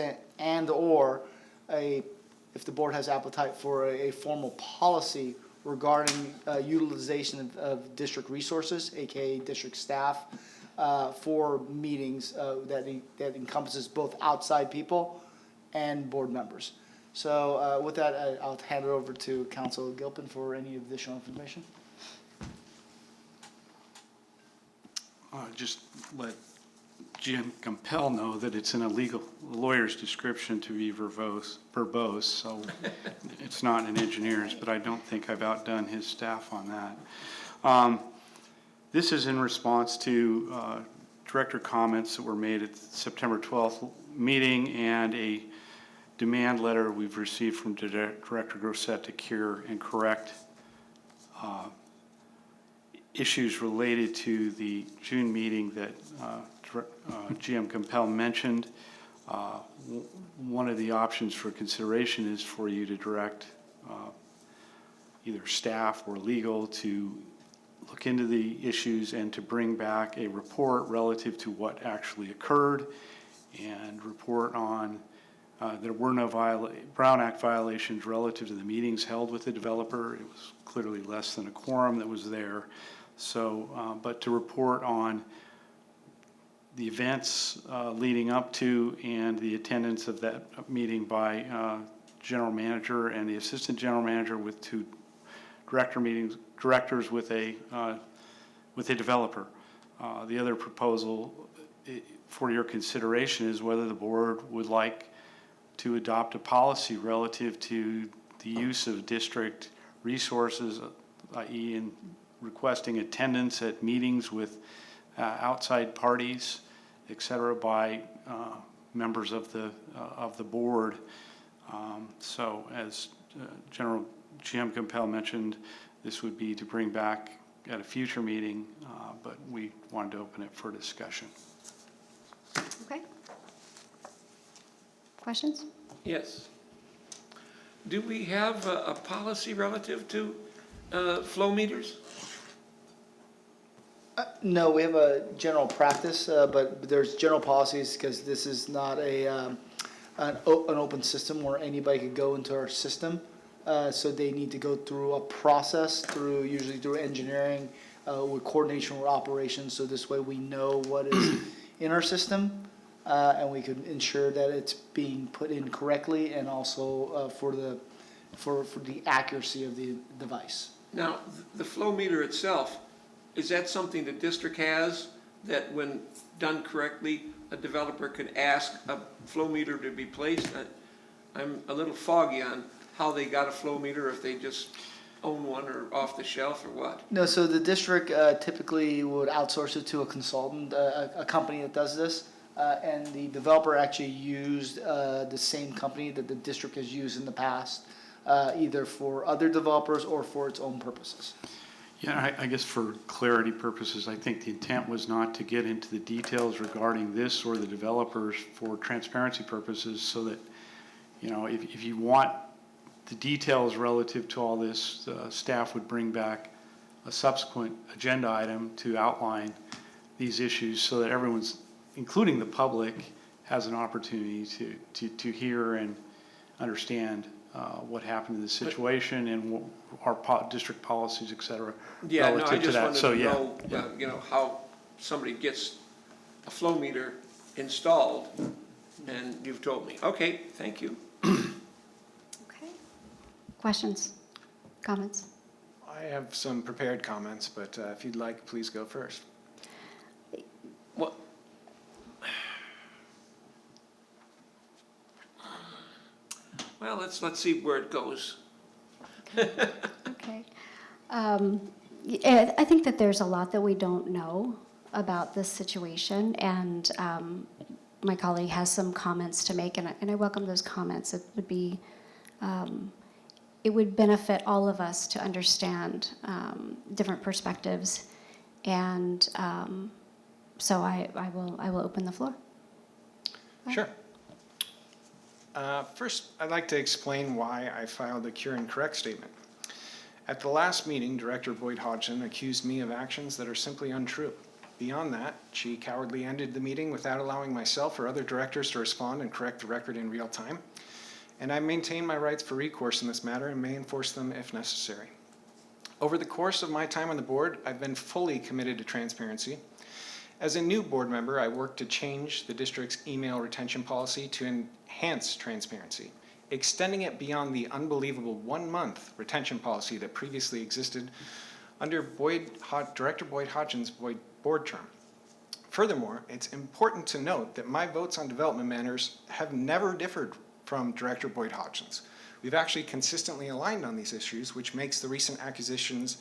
if the board has appetite for a formal policy regarding utilization of district resources, aka district staff, for meetings that encompasses both outside people and board members. So with that, I'll hand it over to Council Gilpin for any additional information.
Just let Jim Compel know that it's in a lawyer's description to be verbose, so it's not an engineer's, but I don't think I've outdone his staff on that. This is in response to director comments that were made at the September 12th meeting and a demand letter we've received from Director Grosset to cure and correct issues related to the June meeting that GM Compel mentioned. One of the options for consideration is for you to direct either staff or legal to look into the issues and to bring back a report relative to what actually occurred and report on there were no Brown Act violations relative to the meetings held with the developer. It was clearly less than a quorum that was there. So, but to report on the events leading up to and the attendance of that meeting by general manager and the assistant general manager with 2 directors with a developer. The other proposal for your consideration is whether the board would like to adopt a policy relative to the use of district resources, i.e. in requesting attendance at meetings with outside parties, et cetera, by members of the board. So as General GM Compel mentioned, this would be to bring back at a future meeting, but we wanted to open it for discussion.
Okay. Questions?
Yes. Do we have a policy relative to flow meters?
No, we have a general practice, but there's general policies because this is not an open system where anybody could go into our system. So they need to go through a process usually through engineering with coordination with operations. So this way we know what is in our system and we can ensure that it's being put in correctly and also for the accuracy of the device.
Now, the flow meter itself, is that something the district has that when done correctly, a developer could ask a flow meter to be placed? I'm a little foggy on how they got a flow meter, if they just own one or off the shelf or what?
No, so the district typically would outsource it to a consultant, a company that does this. And the developer actually used the same company that the district has used in the past, either for other developers or for its own purposes.
Yeah, I guess for clarity purposes, I think the intent was not to get into the details regarding this or the developers for transparency purposes, so that, you know, if you want the details relative to all this, staff would bring back a subsequent agenda item to outline these issues so that everyone's, including the public, has an opportunity to hear and understand what happened in this situation and our district policies, et cetera,
Yeah, no, I
relative to
just
that.
wanted
So,
to
yeah,
know,
yeah.
you know, how somebody gets a flow meter installed, and you've told me. Okay, thank you.
Okay. Questions, comments?
I have some prepared comments, but if you'd like, please go first.
What? Well, let's see where it goes.
Okay. Yeah, I think that there's a lot that we don't know about this situation, and my colleague has some comments to make, and I welcome those comments. It would benefit all of us to understand different perspectives, and so I will open the floor.
Sure. First, I'd like to explain why I filed a cure and correct statement. At the last meeting, Director Boyd Hodgson accused me of actions that are simply untrue. Beyond that, she cowardly ended the meeting without allowing myself or other directors to respond and correct the record in real time. And I maintain my rights for recourse in this matter and may enforce them if necessary. Over the course of my time on the board, I've been fully committed to transparency. As a new board member, I worked to change the district's email retention policy to enhance transparency, extending it beyond the unbelievable 1-month retention policy that previously existed under Director Boyd Hodgson's board term. Furthermore, it's important to note that my votes on development matters have never differed from Director Boyd Hodgson's. We've actually consistently aligned on these issues, which makes the recent accusations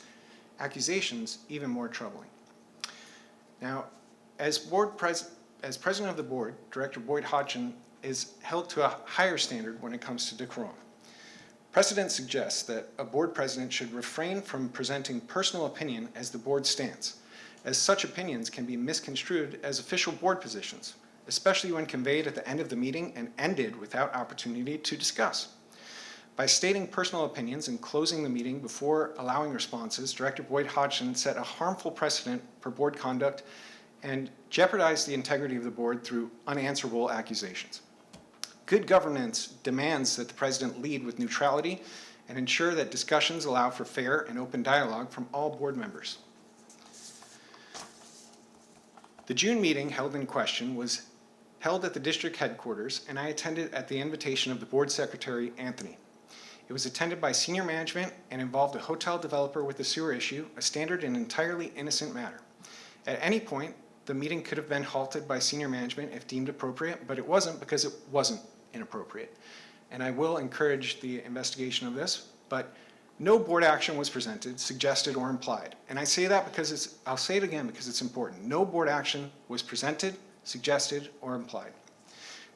even more troubling. Now, as president of the board, Director Boyd Hodgson is held to a higher standard when it comes to decorum. Precedent suggests that a board president should refrain from presenting personal opinion as the board stance, as such opinions can be misconstrued as official board positions, especially when conveyed at the end of the meeting and ended without opportunity to discuss. By stating personal opinions and closing the meeting before allowing responses, Director Boyd Hodgson set a harmful precedent for board conduct and jeopardized the integrity of the board through unanswerable accusations. Good governance demands that the president lead with neutrality and ensure that discussions allow for fair and open dialogue from all board members. The June meeting held in question was held at the district headquarters, and I attended at the invitation of the board secretary, Anthony. It was attended by senior management and involved a hotel developer with a sewer issue, a standard and entirely innocent matter. At any point, the meeting could have been halted by senior management if deemed appropriate, but it wasn't because it wasn't inappropriate. And I will encourage the investigation of this, but no board action was presented, suggested, or implied. And I say that because I'll say it again because it's important. No board action was presented, suggested, or implied.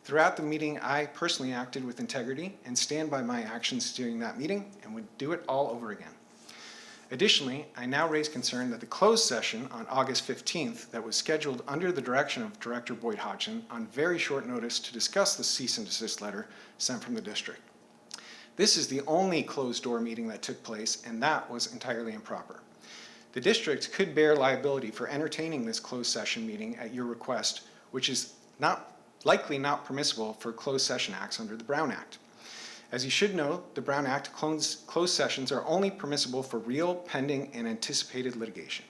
Throughout the meeting, I personally acted with integrity and stand by my actions during that meeting and would do it all over again. Additionally, I now raise concern that the closed session on August 15th that was scheduled under the direction of Director Boyd Hodgson on very short notice to discuss the cease and desist letter sent from the district. This is the only closed-door meeting that took place, and that was entirely improper. The district could bear liability for entertaining this closed session meeting at your request, which is likely not permissible for closed session acts under the Brown Act. As you should know, the Brown Act closed sessions are only permissible for real, pending, and anticipated litigation.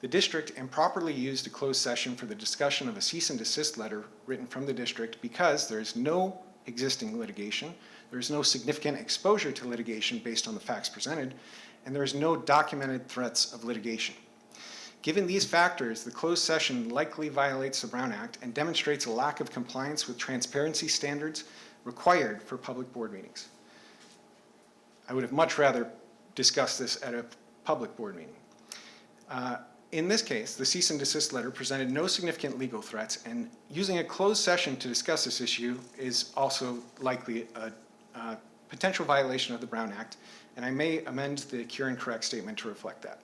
The district improperly used a closed session for the discussion of a cease and desist letter written from the district because there is no existing litigation, there is no significant exposure to litigation based on the facts presented, and there is no documented threats of litigation. Given these factors, the closed session likely violates the Brown Act and demonstrates a lack of compliance with transparency standards required for public board meetings. I would have much rather discussed this at a public board meeting. In this case, the cease and desist letter presented no significant legal threats, and using a closed session to discuss this issue is also likely a potential violation of the Brown Act, and I may amend the cure and correct statement to reflect that.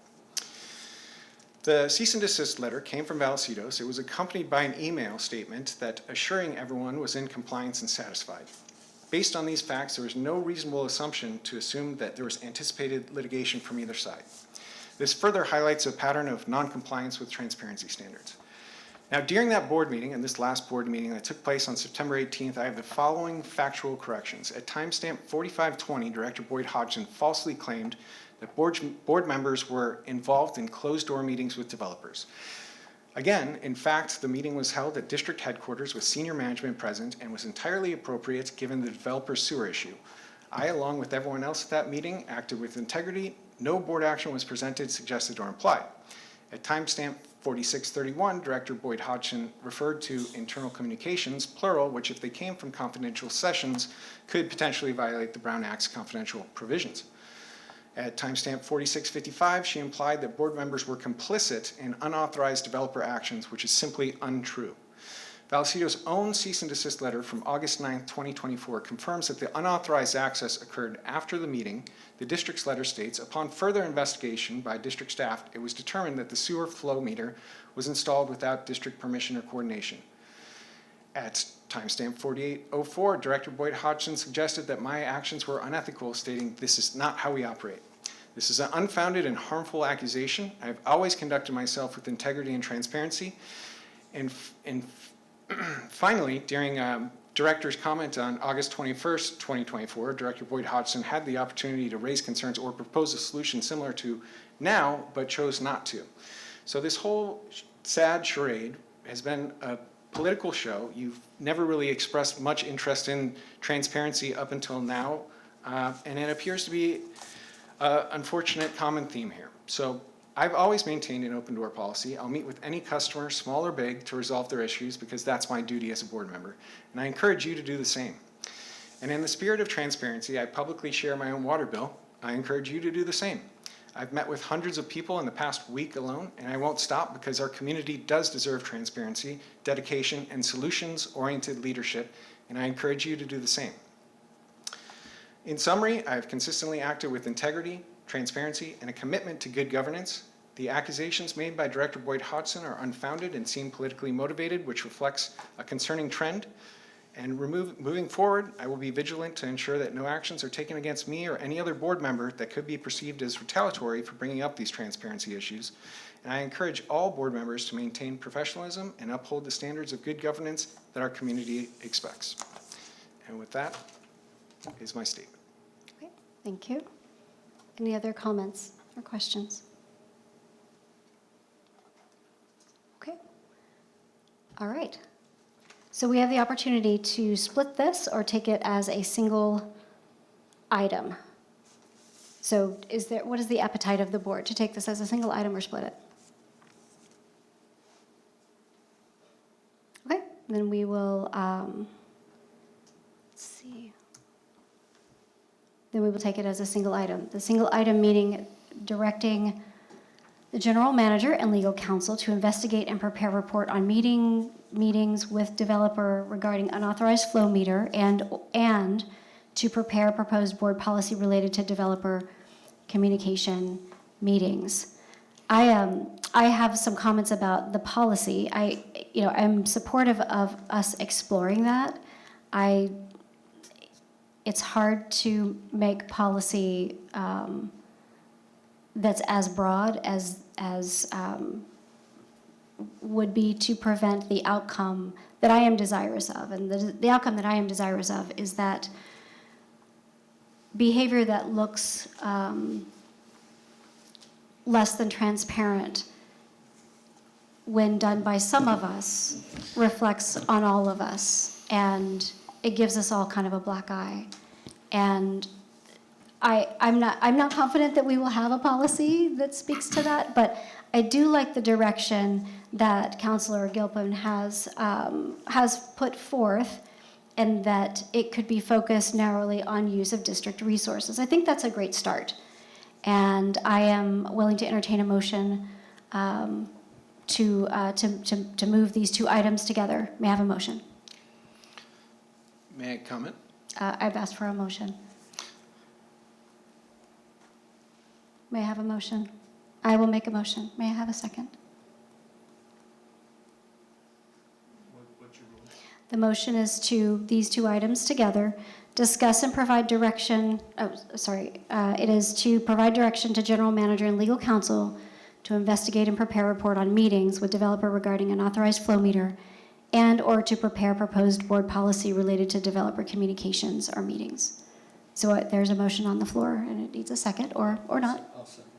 The cease and desist letter came from Vallecitos. It was accompanied by an email statement that assuring everyone was in compliance and satisfied. Based on these facts, there was no reasonable assumption to assume that there was anticipated litigation from either side. This further highlights a pattern of non-compliance with transparency standards. Now, during that board meeting, and this last board meeting that took place on September 18th, I have the following factual corrections. At timestamp 4520, Director Boyd Hodgson falsely claimed that board members were involved in closed-door meetings with developers. Again, in fact, the meeting was held at district headquarters with senior management present and was entirely appropriate given the developer's sewer issue. I, along with everyone else at that meeting, acted with integrity. No board action was presented, suggested, or implied. At timestamp 4631, Director Boyd Hodgson referred to internal communications, plural, which if they came from confidential sessions, could potentially violate the Brown Act's confidential provisions. At timestamp 4655, she implied that board members were complicit in unauthorized developer actions, which is simply untrue. Vallecitos' own cease and desist letter from August 9, 2024 confirms that the unauthorized access occurred after the meeting. The district's letter states, upon further investigation by district staff, it was determined that the sewer flow meter was installed without district permission or coordination. At timestamp 4804, Director Boyd Hodgson suggested that my actions were unethical, stating, "This is not how we operate. This is an unfounded and harmful accusation. I have always conducted myself with integrity and transparency." And finally, during Director's comment on August 21st, 2024, Director Boyd Hodgson had the opportunity to raise concerns or propose a solution similar to now, but chose not to. So this whole sad charade has been a political show. You've never really expressed much interest in transparency up until now, and it appears to be an unfortunate common theme here. So I've always maintained an open door policy. I'll meet with any customer, small or big, to resolve their issues because that's my duty as a board member. And I encourage you to do the same. And in the spirit of transparency, I publicly share my own water bill. I encourage you to do the same. I've met with hundreds of people in the past week alone, and I won't stop because our community does deserve transparency, dedication, and solutions-oriented leadership, and I encourage you to do the same. In summary, I have consistently acted with integrity, transparency, and a commitment to good governance. The accusations made by Director Boyd Hodgson are unfounded and seem politically motivated, which reflects a concerning trend. And moving forward, I will be vigilant to ensure that no actions are taken against me or any other board member that could be perceived as retaliatory for bringing up these transparency issues. And I encourage all board members to maintain professionalism and uphold the standards of good governance that our community expects. And with that is my statement.
Okay, thank you. Any other comments or questions? Okay. All right. So we have the opportunity to split this or take it as a single item. So what is the appetite of the board to take this as a single item or split it? Okay, then we will, let's see. Then we will take it as a single item. The single item meaning directing the general manager and legal counsel to investigate and prepare a report on meetings with developer regarding unauthorized flow meter and to prepare a proposed board policy related to developer communication meetings. I have some comments about the policy. I'm supportive of us exploring that. It's hard to make policy that's as broad as would be to prevent the outcome that I am desirous of. And the outcome that I am desirous of is that behavior that looks less than transparent when done by some of us reflects on all of us, and it gives us all kind of a black eye. And I'm not confident that we will have a policy that speaks to that, but I do like the direction that Councilor Gilpin has put forth, and that it could be focused narrowly on use of district resources. I think that's a great start. And I am willing to entertain a motion to move these two items together. May I have a motion?
May I comment?
I've asked for a motion. May I have a motion? I will make a motion. May I have a second? The motion is to these two items together, discuss and provide direction, it is to provide direction to general manager and legal counsel to investigate and prepare a report on meetings with developer regarding an authorized flow meter and or to prepare proposed board policy related to developer communications or meetings. So there's a motion on the floor and it needs a second or not.
I'll second.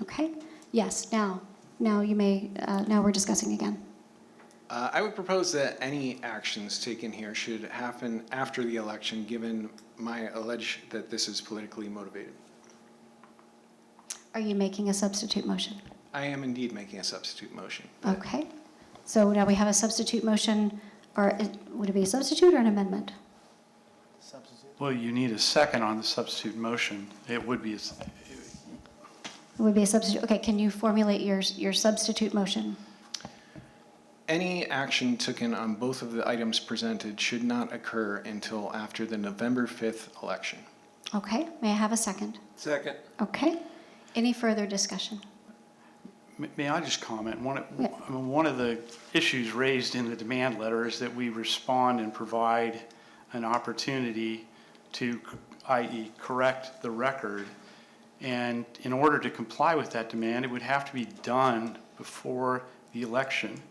Okay, yes, now you may, now we're discussing again.
I would propose that any actions taken here should happen after the election, given my allege that this is politically motivated.
Are you making a substitute motion?
I am indeed making a substitute motion.
Okay, so now we have a substitute motion, or would it be a substitute or an amendment?
Substitute.
Well, you need a second on the substitute motion. It would be,
It would be a substitute. Okay, can you formulate your substitute motion?
Any action taken on both of the items presented should not occur until after the November 5th election.
Okay, may I have a second?
Second.
Okay, any further discussion?
may I just comment?
Yeah.
One of the issues raised in the demand letter is that we respond and provide an opportunity to, i.e., correct the record. And in order to comply with that demand, it would have to be done before the election.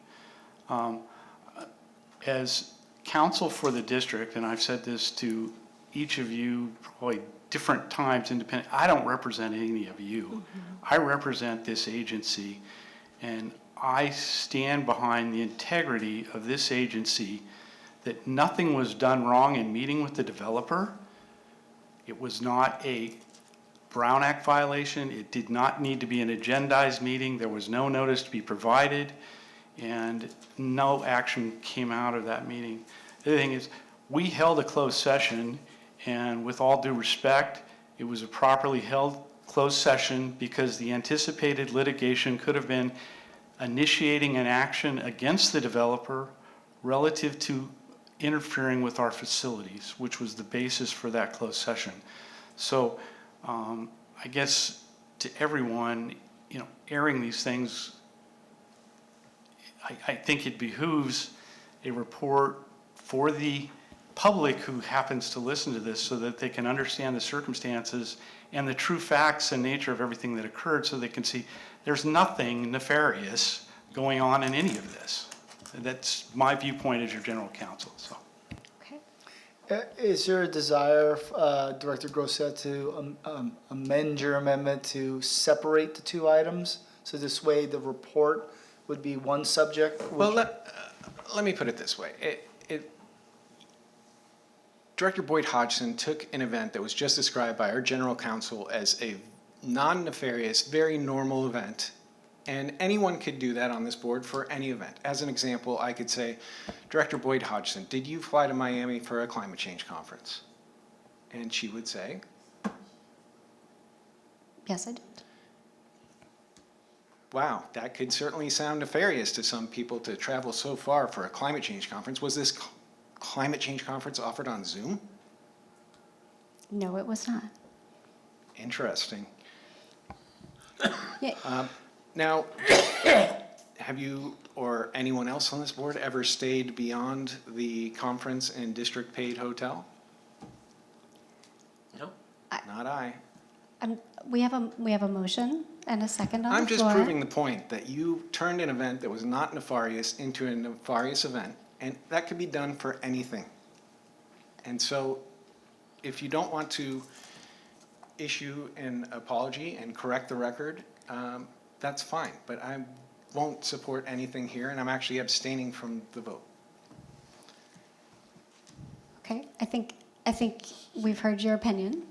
As counsel for the district, and I've said this to each of you probably different times independent, I don't represent any of you. Mm-hmm. I represent this agency, and I stand behind the integrity of this agency, that nothing was done wrong in meeting with the developer. It was not a Brown Act violation. It did not need to be an agendized meeting. There was no notice to be provided, and no action came out of that meeting. The other thing is, we held a closed session, and with all due respect, it was a properly held closed session because the anticipated litigation could have been initiating an action against the developer relative to interfering with our facilities, which was the basis for that closed session. So I guess to everyone, airing these things, I think it behooves a report for the public who happens to listen to this so that they can understand the circumstances and the true facts and nature of everything that occurred, so they can see there's nothing nefarious going on in any of this. That's my viewpoint as your general counsel. So.
Okay.
Is there a desire, Director Grosset, to amend your amendment to separate the two items? So this way the report would be one subject?
Well, let me put it this way. Director Boyd Hodgson took an event that was just described by our general counsel as a non-nefarious, very normal event, and anyone could do that on this board for any event. As an example, I could say, Director Boyd Hodgson, did you fly to Miami for a climate change conference? And she would say,
Yes, I did.
wow, that could certainly sound nefarious to some people to travel so far for a climate change conference. Was this climate change conference offered on Zoom?
No, it was not.
Interesting.
Yeah.
Now, have you or anyone else on this board ever stayed beyond the conference and district paid hotel?
No.
Not I.
We have a motion and a second on
I'm
the
just
floor.
proving the point that you turned an event that was not nefarious into a nefarious event, and that could be done for anything. And so, if you don't want to issue an apology and correct the record, that's fine, but I won't support anything here, and I'm actually abstaining from the vote.
Okay, I think we've heard your opinion.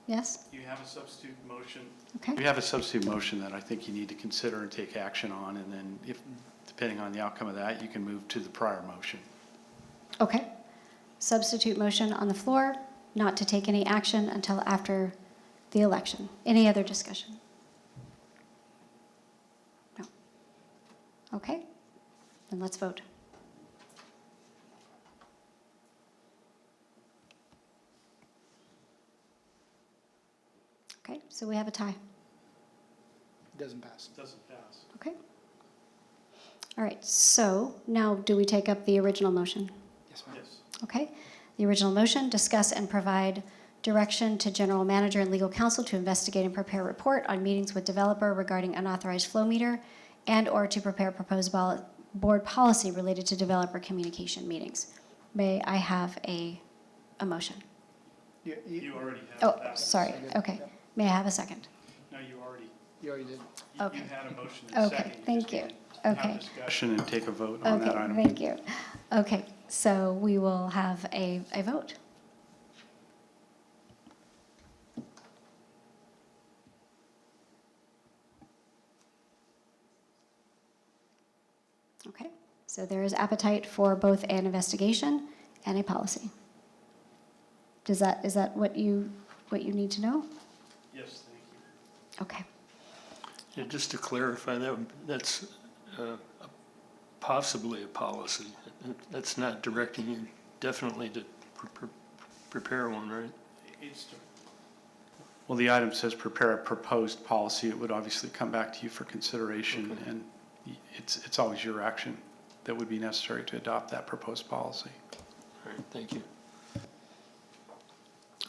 Yes?
You have a substitute motion.
Okay.
You have a substitute motion that I think you need to consider and take action on, and then if, depending on the outcome of that, you can move to the prior motion.
Okay. substitute motion on the floor not to take any action until after the election. Any other discussion? No. Okay, then let's vote. Okay, so we have a tie.
Doesn't pass.
Doesn't pass.
Okay. All right, so now do we take up the original motion?
Yes, ma'am.
Yes.
Okay. The original motion, discuss and provide direction to general manager and legal counsel to investigate and prepare a report on meetings with developer regarding unauthorized flow meter and/or to prepare proposed board policy related to developer communication meetings. May I have a motion?
You already have
Oh,
that.
sorry. Okay. May I have a second?
No, you already
did.
Okay.
You had a motion and a
Okay,
second. You
thank
just
you.
need to
Okay.
have discussion and take a vote on that
Okay,
item.
thank you. Okay, so we will have a vote. Okay, so there is appetite for both an investigation and a policy. Is that what you need to know?
Yes, thank you.
Okay,
Yeah, just to clarify, that's possibly a policy. That's not directing you definitely to prepare one, right?
Well, the item says prepare a proposed policy. It would obviously come back to you for consideration, and it's always your action that would be necessary to adopt that proposed policy.
All right, thank you.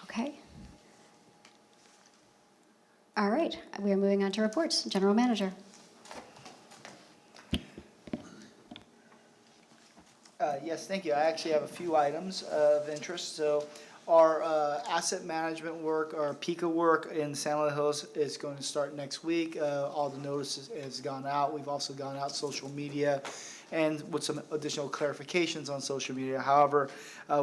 okay. All right, we are moving on to reports. General Manager.
Yes, thank you. I actually have a few items of interest. So our asset management work, our PICA work in San Luis Hills is going to start next week. All the notices has gone out. We've also gone out social media and with some additional clarifications on social media. However,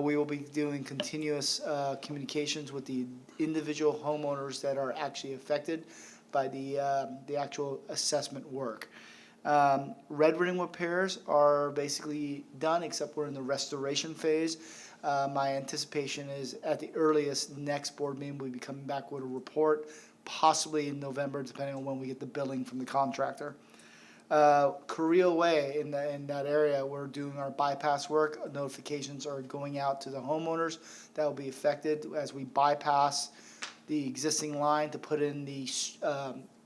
we will be doing continuous communications with the individual homeowners that are actually affected by the actual assessment work. Red ring repairs are basically done, except we're in the restoration phase. My anticipation is at the earliest next board meeting we'll be coming back with a report, possibly in November, depending on when we get the billing from the contractor. Korea Way in that area, we're doing our bypass work. Notifications are going out to the homeowners that will be affected as we bypass the existing line to put in the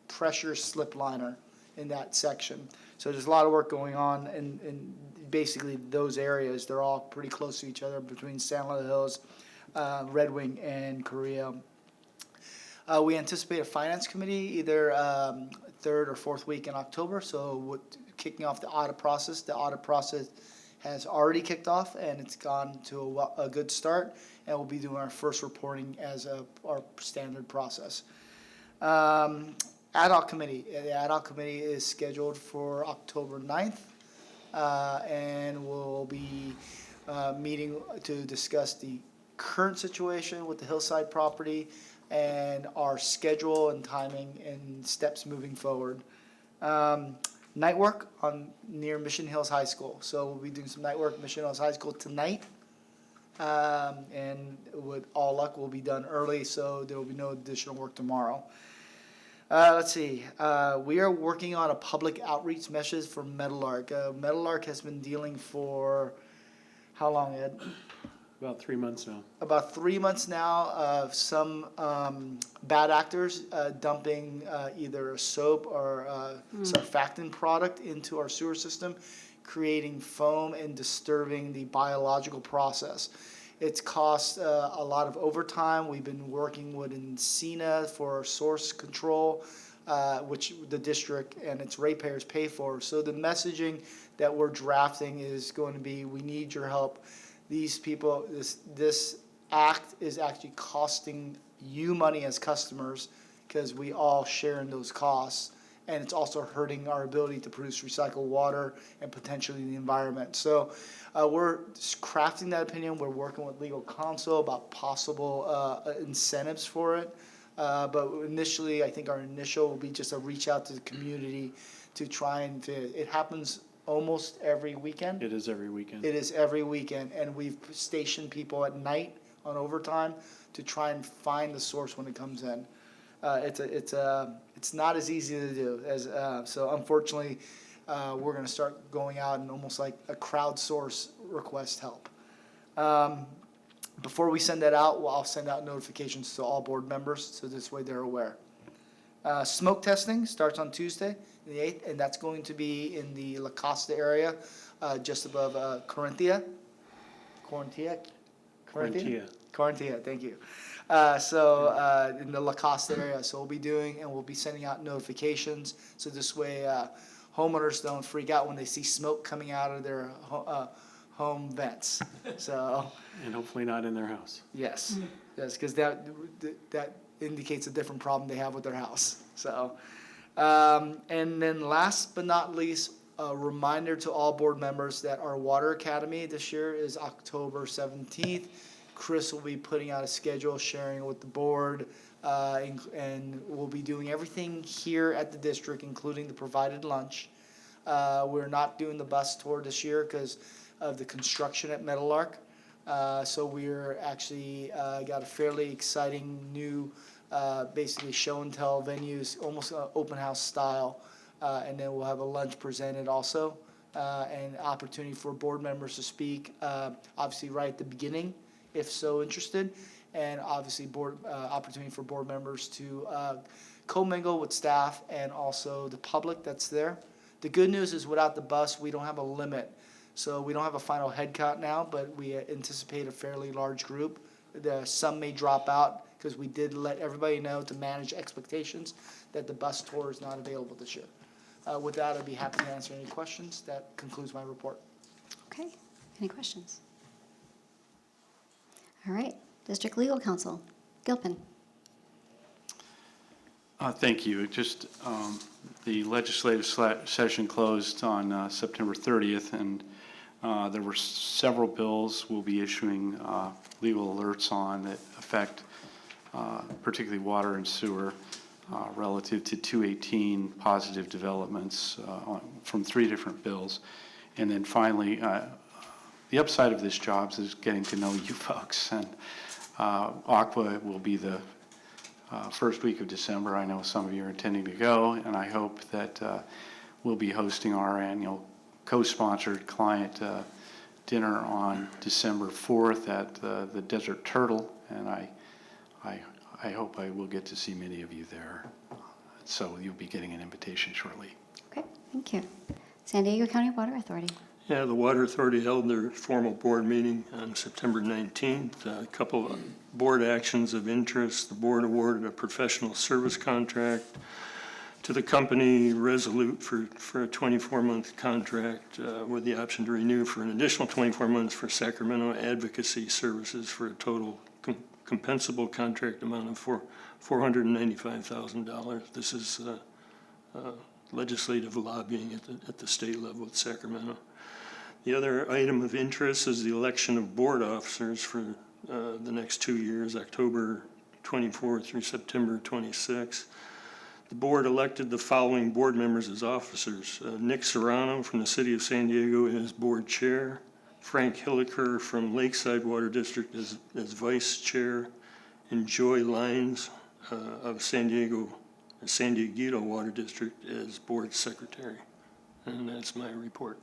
pressure slip liner in that section. So there's a lot of work going on in basically those areas. They're all pretty close to each other between San Luis Hills, Red Wing, and Korea. We anticipate a finance committee either third or fourth week in October. So kicking off the audit process. The audit process has already kicked off and it's gone to a good start. And we'll be doing our first reporting as our standard process. Ad hoc committee. The ad hoc committee is scheduled for October 9th, and we'll be meeting to discuss the current situation with the hillside property and our schedule and timing and steps moving forward. Night work near Mission Hills High School. So we'll be doing some night work at Mission Hills High School tonight. And with all luck, we'll be done early, so there will be no additional work tomorrow. Let's see. We are working on a public outreach message for Meadowlark. Meadowlark has been dealing for how long, Ed?
About 3 months now.
About 3 months now of some bad actors dumping either a soap or surfactant product into our sewer system, creating foam and disturbing the biological process. It's cost a lot of overtime. We've been working with Encina for source control, which the district and its ratepayers pay for. So the messaging that we're drafting is going to be, we need your help. These people, this act is actually costing you money as customers because we all share in those costs. And it's also hurting our ability to produce recycled water and potentially the environment. So we're crafting that opinion. We're working with legal counsel about possible incentives for it. But initially, I think our initial will be just a reach out to the community to try and it happens almost every weekend.
It is every weekend.
It is every weekend, and we've stationed people at night on overtime to try and find the source when it comes in. It's not as easy to do as, so unfortunately, we're gonna start going out and almost like a crowdsource request help. Before we send that out, I'll send out notifications to all board members, so this way they're aware. Smoke testing starts on Tuesday, the 8th, and that's going to be in the La Costa area, just above Corinthia. Corinthia? Corinthia, thank you. In the La Costa area, so we'll be doing, and we'll be sending out notifications, so this way homeowners don't freak out when they see smoke coming out of their home vents. So,
And hopefully not in their house.
yes, because that indicates a different problem they have with their house. So, and then last but not least, a reminder to all board members that our Water Academy this year is October 17th. Chris will be putting out a schedule, sharing it with the board, and we'll be doing everything here at the district, including the provided lunch. We're not doing the bus tour this year because of the construction at Meadowlark. So we're actually got a fairly exciting new, basically show and tell venues, almost open house style. And then we'll have a lunch presented also, and opportunity for board members to speak, obviously right at the beginning, if so interested, and obviously opportunity for board members to commingle with staff and also the public that's there. The good news is without the bus, we don't have a limit. So we don't have a final head count now, but we anticipate a fairly large group. Some may drop out because we did let everybody know to manage expectations that the bus tour is not available this year. With that, I'd be happy to answer any questions. That concludes my report.
Okay, any questions? All right, District Legal Counsel, Gilpin.
Thank you. Just the legislative session closed on September 30th, and there were several bills we'll be issuing legal alerts on that affect particularly water and sewer relative to 218 positive developments from 3 different bills. And then finally, the upside of this job is getting to know you folks. And Aqua will be the first week of December. I know some of you are intending to go, and I hope that we'll be hosting our annual co-sponsored client dinner on December 4th at the Desert Turtle, and I hope I will get to see many of you there. So you'll be getting an invitation shortly.
Okay, thank you. San Diego County Water Authority.
Yeah, the Water Authority held their formal board meeting on September 19th. A couple of board actions of interest. The board awarded a professional service contract to the company Resolute for a 24-month contract with the option to renew for an additional 24 months for Sacramento advocacy services for a total compensable contract amount of $495,000. This is legislative lobbying at the state level at Sacramento. The other item of interest is the election of board officers for the next 2 years, October 24 through September 26. The board elected the following board members as officers. Nick Serrano from the City of San Diego as board chair. Frank Hilliker from Lakeside Water District as vice chair. And Joy Lyons of San Dieguito Water District as board secretary. And that's my report.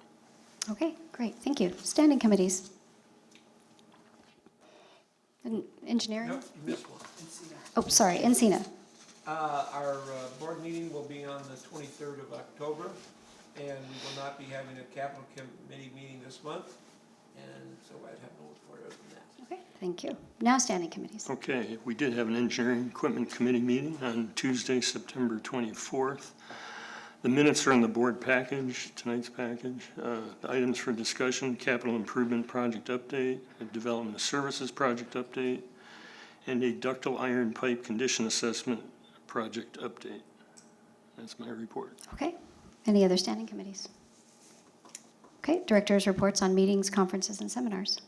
Okay, great, thank you. Standing committees. Engineering?
Nope, you missed one.
Oh, sorry, Encina.
Our board meeting will be on the 23rd of October, and we will not be having a capital committee meeting this month, and so I'd have no report other than that.
Okay, thank you. Now standing committees.
Okay, we did have an engineering equipment committee meeting on Tuesday, September 24th. The minutes are in the board package, tonight's package. The items for discussion, capital improvement project update, a development of services project update, and a ductile iron pipe condition assessment project update. That's my report.
Okay, any other standing committees? Okay, director's reports on meetings, conferences, and seminars.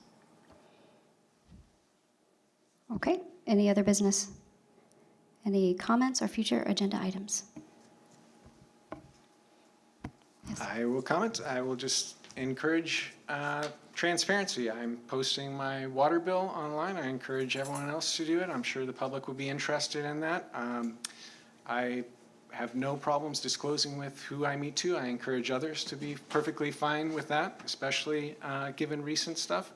Okay, any other business? Any comments or future agenda items? Yes, comments?
I will comment. I will just encourage transparency. I'm posting my water bill online. I encourage everyone else to do it. I'm sure the public will be interested in that. I have no problems disclosing with who I meet to. I encourage others to be perfectly fine with that, especially given recent stuff.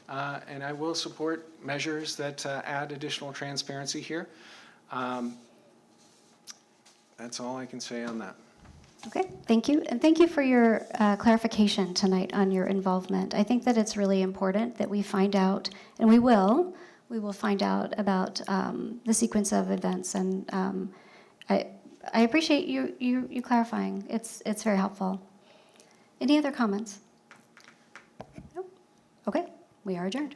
And I will support measures that add additional transparency here. That's all I can say on that.
Okay, thank you. And thank you for your clarification tonight on your involvement. I think that it's really important that we find out, and we will find out about the sequence of events. And I appreciate you clarifying. It's very helpful. Any other comments? No? Okay, we are adjourned.